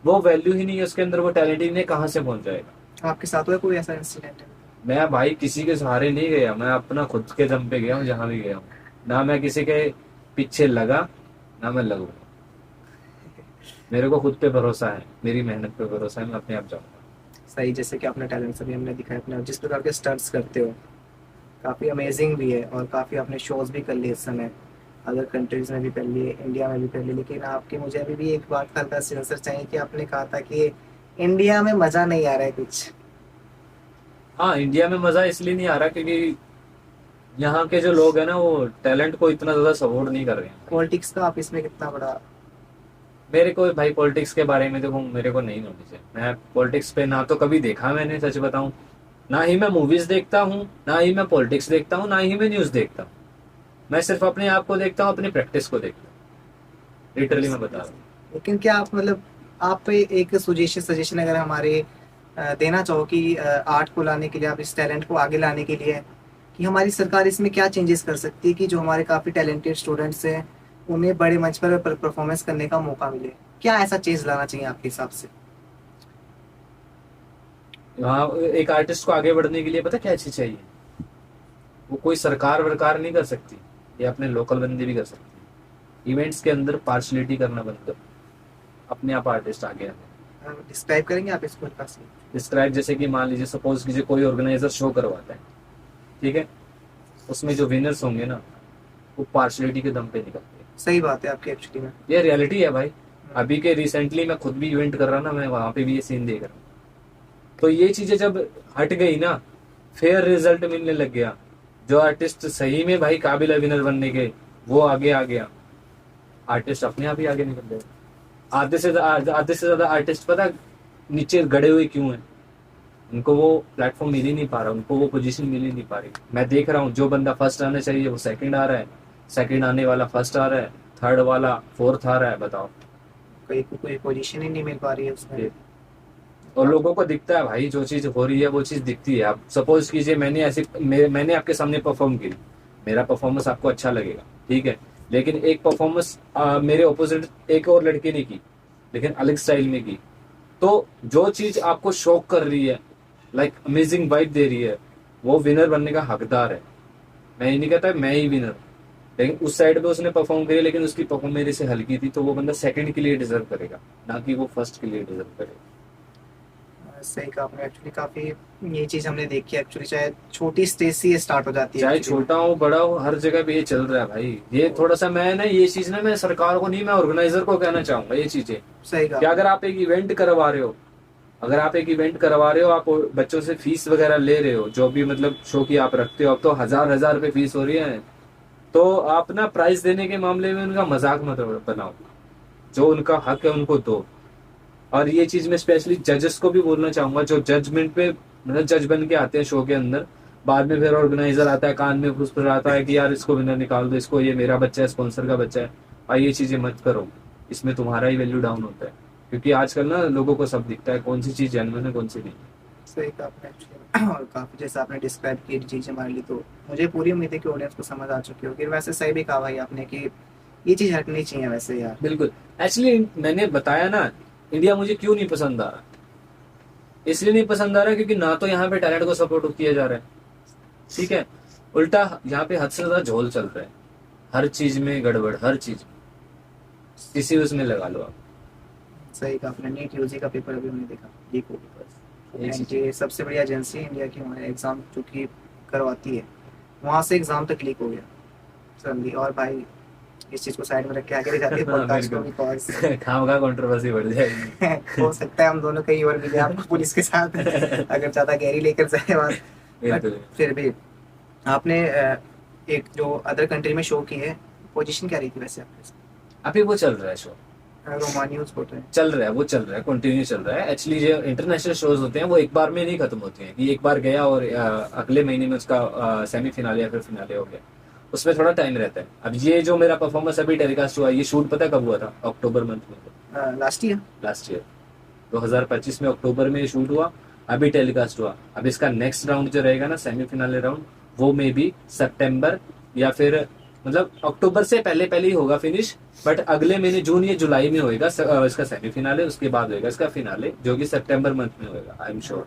वो वैल्यू ही नहीं है, उसके अंदर वो टैलेंट ही नहीं है, कहाँ से पहुंच जाएगा। आपके साथ हुआ कोई ऐसा इंसिडेंट? मैं भाई किसी के सहारे नहीं गया, मैं अपना खुद के दम पे गया हूँ जहां भी गया हूँ, ना मैं किसी के पीछे लगा ना मैं लगूंगा। मेरे को खुद पे भरोसा है, मेरी मेहनत पे भरोसा है, मैं अपने आप जाऊंगा। सही, जैसे कि अपने टैलेंट सभी हमने दिखाया, अपने जिस प्रकार के स्टंट्स करते हो काफ़ी अमेजिंग भी है, और काफ़ी आपने शोज भी कर लिए इस समय, अदर कंट्रीज में भी कर लिए, इंडिया में भी कर लिए, लेकिन आपकी मुझे अभी भी एक बात हल्का सा आंसर चाहिए कि आपने कहा था कि इंडिया में मज़ा नहीं आ रहा है कुछ। हाँ, इंडिया में मजा इसलिए नहीं आ रहा क्योंकि यहाँ के जो लोग हैं ना, वो टैलेंट को इतना ज्यादा सपोर्ट नहीं कर रहे हैं। पॉलिटिक्स का आप इसमें कितना बड़ा? मेरे को भाई पॉलिटिक्स के बारे में देखो, मेरे को नहीं नॉलेज है, मैं पॉलिटिक्स पे ना तो कभी देखा मैंने, सच बताऊं, ना ही मैं मूवीज देखता हूँ, ना ही मैं पॉलिटिक्स देखता हूँ, ना ही मैं न्यूज देखता हूँ। मैं सिर्फ अपने आप को देखता हूँ, अपनी प्रैक्टिस को देखता हूँ, लिटरली मैं बता रहा हूँ। लेकिन क्या आप मतलब आप एक सजेशन अगर हमारे देना चाहो कि आर्ट को लाने के लिए, आप इस टैलेंट को आगे लाने के लिए, कि हमारी सरकार इसमें क्या चेंजेस कर सकती है कि जो हमारे काफ़ी टैलेंटेड स्टूडेंट्स हैं उन्हें बड़े मंच पर परफॉर्मेंस करने का मौका मिले? क्या ऐसा चेंज लाना चाहिए आपके हिसाब से? हाँ, एक आर्टिस्ट को आगे बढ़ने के लिए पता क्या चीज चाहिए? वो कोई सरकार वरकार नहीं कर सकती, ये अपने लोकल बंदे भी कर सकते हैं। इवेंट्स के अंदर पार्शलिटी करना बंद करो, अपने आप आर्टिस्ट आगे आए। डिस्क्राइब करेंगे आप इसको थोड़ा सा? डिस्क्राइब, जैसे कि मान लीजिए सपोज कीजिए कोई ऑर्गेनाइजर शो करवाता है, ठीक है, उसमें जो विनर्स होंगे ना वो पार्शलिटी के दम पे निकलते हैं। सही बात है आपकी एक्चुअली में। ये रियलिटी है भाई। अभी के रिसेंटली मैं खुद भी इवेंट कर रहा ना, मैं वहां पे भी ये सीन देख रहा हूँ। तो ये चीजें जब हट गई ना, फेयर रिजल्ट मिलने लग गया, जो आर्टिस्ट सही में भाई काबिल है विनर बनने के, वो आगे आ गया, आर्टिस्ट अपने आप ही आगे निकल गए। आधे से ज्यादा आर्टिस्ट पता नीचे गड़े हुए क्यों हैं? उनको वो प्लेटफॉर्म मिल ही नहीं पा रहा, उनको वो पोजीशन मिल ही नहीं पा रही। मैं देख रहा हूँ जो बंदा फर्स्ट आना चाहिए वो सेकंड आ रहा है, सेकंड आने वाला फर्स्ट आ रहा है, थर्ड वाला फोर्थ आ रहा है। बताओ, कोई पोजीशन ही नहीं मिल पा रही है उसमें। और लोगों को दिखता है भाई, जो चीज हो रही है वो चीज दिखती है। आप सपोज कीजिए मैंने आपके सामने परफॉर्म की, मेरा परफॉर्मेंस आपको अच्छा लगेगा, ठीक है, लेकिन एक परफॉर्मेंस मेरे ऑपोजिट एक और लड़के ने की, लेकिन अलग स्टाइल में की, तो जो चीज आपको शॉक कर रही है, लाइक अमेजिंग वाइब दे रही है, वो विनर बनने का हकदार है। मैं ये नहीं कहता मैं ही विनर, लेकिन उस साइड पे उसने परफॉर्म किया, लेकिन उसकी परफॉर्म मेरे से हल्की थी, तो वो बंदा सेकंड के लिए डिजर्व करेगा, ना कि वो फर्स्ट के लिए डिजर्व करेगा। सही कहा आपने एक्चुअली। काफी ये चीज हमने देखी है एक्चुअली, चाहे छोटी स्टेज से ये स्टार्ट हो जाती है, चाहे छोटा हो बड़ा हो, हर जगह पे ये चल रहा है भाई। ये थोड़ा सा मैं ना ये चीज ना मैं सरकार को नहीं, मैं ऑर्गेनाइजर को कहना चाहूंगा ये चीजें। सही कहा। कि अगर आप एक इवेंट करवा रहे हो, आप बच्चों से फीस वगैरह ले रहे हो, जो भी मतलब शो की आप रखते हो, अब तो हजार रुपए फीस हो रही है, तो आप ना प्राइस देने के मामले में उनका मजाक मत बनाओ, जो उनका हक है उनको दो। और ये चीज मैं स्पेशली जजेस को भी बोलना चाहूंगा, जो जजमेंट पे मतलब जज बन के आते हैं शो के अंदर, बाद में फिर ऑर्गेनाइजर आता है कान में फुसफुसाता है कि यार इसको विनर निकाल दो, इसको, ये मेरा बच्चा है, स्पॉन्सर का बच्चा है। भाई ये चीजें मत करो, इसमें तुम्हारा ही वैल्यू डाउन होता है, क्योंकि आजकल ना लोगों को सब दिखता है कौन सी चीज जेन्युइन है कौन सी नहीं। सही कहा आपने एक्चुअली। और काफी जैसे आपने डिस्क्राइब की चीज हमारे लिए, तो मुझे पूरी उम्मीद है कि ऑडियंस को समझ आ चुकी होगी। वैसे सही भी कहा भाई आपने कि ये चीज हटनी चाहिए वैसे यार। बिल्कुल। एक्चुअली मैंने बताया ना, इंडिया मुझे क्यों नहीं पसंद आ रहा, इसलिए नहीं पसंद आ रहा क्योंकि ना तो यहाँ पे टैलेंट को सपोर्ट किया जा रहा है, ठीक है, उल्टा यहाँ पे हद से ज्यादा झोल चल रहा है, हर चीज में गड़बड़, हर चीज किसी उसमें लगा लो आप। सही कहा आपने। नीट यूजी का पेपर अभी हमने देखा, लीक हो गया। यही चीज़। ये सबसे बड़ी एजेंसी है इंडिया की, हमारे एग्जाम जो कि करवाती है, वहां से एग्जाम तक लीक हो गया सडनली। और भाई इस चीज को साइड में रख के आगे ले जाते हैं पॉडकास्ट को, बिकॉज खामखा कंट्रोवर्सी बढ़ जाएगी। हो सकता है हम दोनों कहीं और मिले आपको पुलिस के साथ अगर ज्यादा गहरी लेकर जाए बात। बिल्कुल। फिर भी आपने एक जो अदर कंट्री में शो की है, पोजीशन क्या रही थी वैसे आपके? अभी वो चल रहा है शो, रोमानी न्यूज बोल रहे हैं। चल रहा है, वो चल रहा है, कंटिन्यू चल रहा है। एक्चुअली जो इंटरनेशनल शोज होते हैं वो एक बार में नहीं खत्म होते हैं, कि एक बार गया और अगले महीने में उसका सेमीफिनाले या फिर फिनाले हो गया, उसमें थोड़ा टाइम रहता है। अब ये जो मेरा परफॉर्मेंस अभी टेलीकास्ट हुआ, ये शूट पता कब हुआ था? अक्टूबर मंथ में, लास्ट ईयर 2025 में अक्टूबर में शूट हुआ, अभी टेलीकास्ट हुआ। अब इसका नेक्स्ट राउंड जो रहेगा ना, सेमीफिनाले राउंड, वो मे बी सितंबर या फिर मतलब अक्टूबर से पहले ही होगा फिनिश, बट अगले महीने जून या जुलाई में होएगा इसका सेमीफिनाले, उसके बाद होएगा इसका फिनाले, जो कि सितंबर मंथ में होएगा I am sure.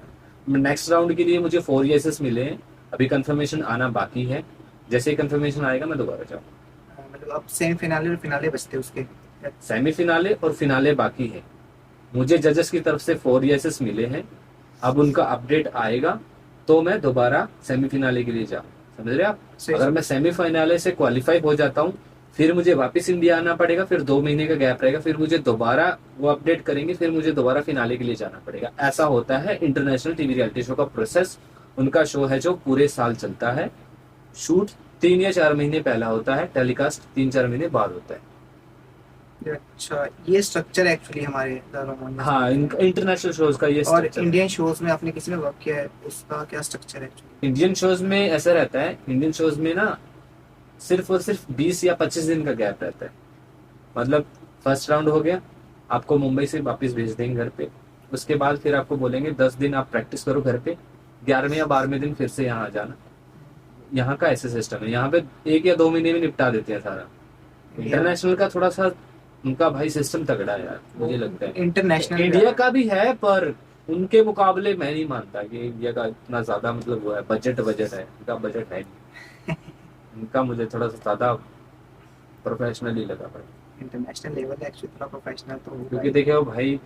Next round के लिए मुझे 4 yeses मिले हैं, अभी कंफर्मेशन आना बाकी है, जैसे ही कंफर्मेशन आएगा मैं दोबारा जाऊंगा। मतलब अब सेमीफिनाले और फिनाले बचते हैं उसके? सेमीफिनाले और फिनाले बाकी है, मुझे जजेस की तरफ से 4 yeses मिले हैं, अब उनका अपडेट आएगा तो मैं दोबारा सेमीफिनाले के लिए जाऊँ, समझ रहे आप? अगर मैं सेमीफाइनल से क्वालिफाई हो जाता हूँ, फिर मुझे वापस इंडिया आना पड़ेगा, फिर 2 महीने का गैप रहेगा, फिर मुझे दोबारा वो अपडेट करेंगे, फिर मुझे दोबारा फिनाले के लिए जाना पड़ेगा। ऐसा होता है इंटरनेशनल टीवी रियलिटी शो का प्रोसेस। उनका शो है जो पूरे साल चलता है, शूट 3 या 4 महीने पहला होता है, टेलीकास्ट 3-4 महीने बाद होता है। अच्छा, ये स्ट्रक्चर एक्चुअली हमारे रोमानी। हाँ, इंटरनेशनल शोज का ये और structure है। इंडियन शोज में आपने किसी में वर्क किया है, उसका क्या स्ट्रक्चर है एक्चुअली? इंडियन शोज में ऐसा रहता है, इंडियन शोज में ना सिर्फ और सिर्फ 20 या 25 दिन का गैप रहता है। मतलब फर्स्ट राउंड हो गया, आपको मुंबई से वापस भेज देंगे घर पे, उसके बाद फिर आपको बोलेंगे 10 दिन आप प्रैक्टिस करो घर पे, 11वें या 12वें दिन फिर से यहाँ आ जाना। यहाँ का ऐसे सिस्टम है, यहाँ पे 1 या 2 महीने में निपटा देते हैं सारा। इंटरनेशनल का थोड़ा सा उनका भाई सिस्टम तगड़ा है यार, मुझे लगता है। इंटरनेशनल इंडिया का भी है, पर उनके मुकाबले मैं नहीं मानता कि इंडिया का इतना ज्यादा मतलब वो है, बजट है, उनका बजट है नहीं। उनका मुझे थोड़ा सा ज्यादा प्रोफेशनल ही लगा भाई। इंटरनेशनल लेवल एक्चुअली थोड़ा प्रोफेशनल तो होगा क्योंकि ही। देखिए वो भाई,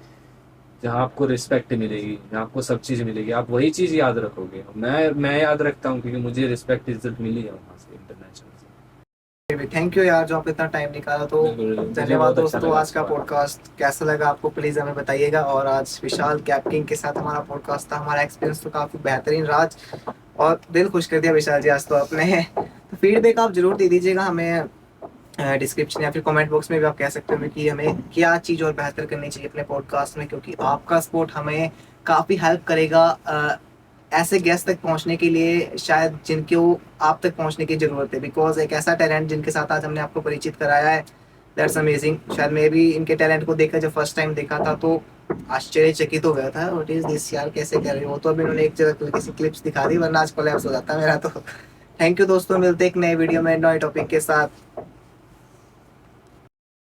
जहाँ आपको रिस्पेक्ट मिलेगी, जहाँ आपको सब चीज मिलेगी, आप वही चीज याद रखोगे। मैं याद रखता हूँ क्योंकि मुझे रिस्पेक्ट इज्जत मिली है वहाँ से, इंटरनेशनल से। थैंक यू यार जो आप इतना टाइम निकाला। तो बिल्कुल, मुझे धन्यवाद बहुत अच्छा दोस्तों, लगा आज का आपसे बात पॉडकास्ट कैसा लगा आपको प्लीज हमें बताइएगा। और आज विशाल कैपिंग के साथ हमारा पॉडकास्ट था, हमारा एक्सपीरियंस तो काफी बेहतरीन रहा आज, और दिल खुश कर दिया विशाल जी आज तो आपने। तो फीडबैक आप जरूर दे दीजिएगा हमें, डिस्क्रिप्शन या फिर कमेंट बॉक्स में भी आप कह सकते हो कि हमें क्या चीज़ और बेहतर करनी चाहिए अपने पॉडकास्ट में, क्योंकि आपका सपोर्ट हमें काफ़ी हेल्प करेगा ऐसे गेस्ट तक पहुंचने के लिए, शायद जिनको आप तक पहुंचने की ज़रूरत है। बिकॉज एक ऐसा टैलेंट जिनके साथ आज हमने आपको परिचित कराया है, दैट्स अमेजिंग। शायद मैं भी इनके टैलेंट को देखा, जब फर्स्ट टाइम देखा था तो आश्चर्यचकित हो गया था, व्हाट इज दिस यार, कैसे कर रहे हो। तो अभी उन्होंने एक जगह किसी क्लिप्स दिखा दी, वरना आज कोलैप्स हो जाता मेरा। तो थैंक यू दोस्तों, मिलते एक नए वीडियो में नए टॉपिक के साथ।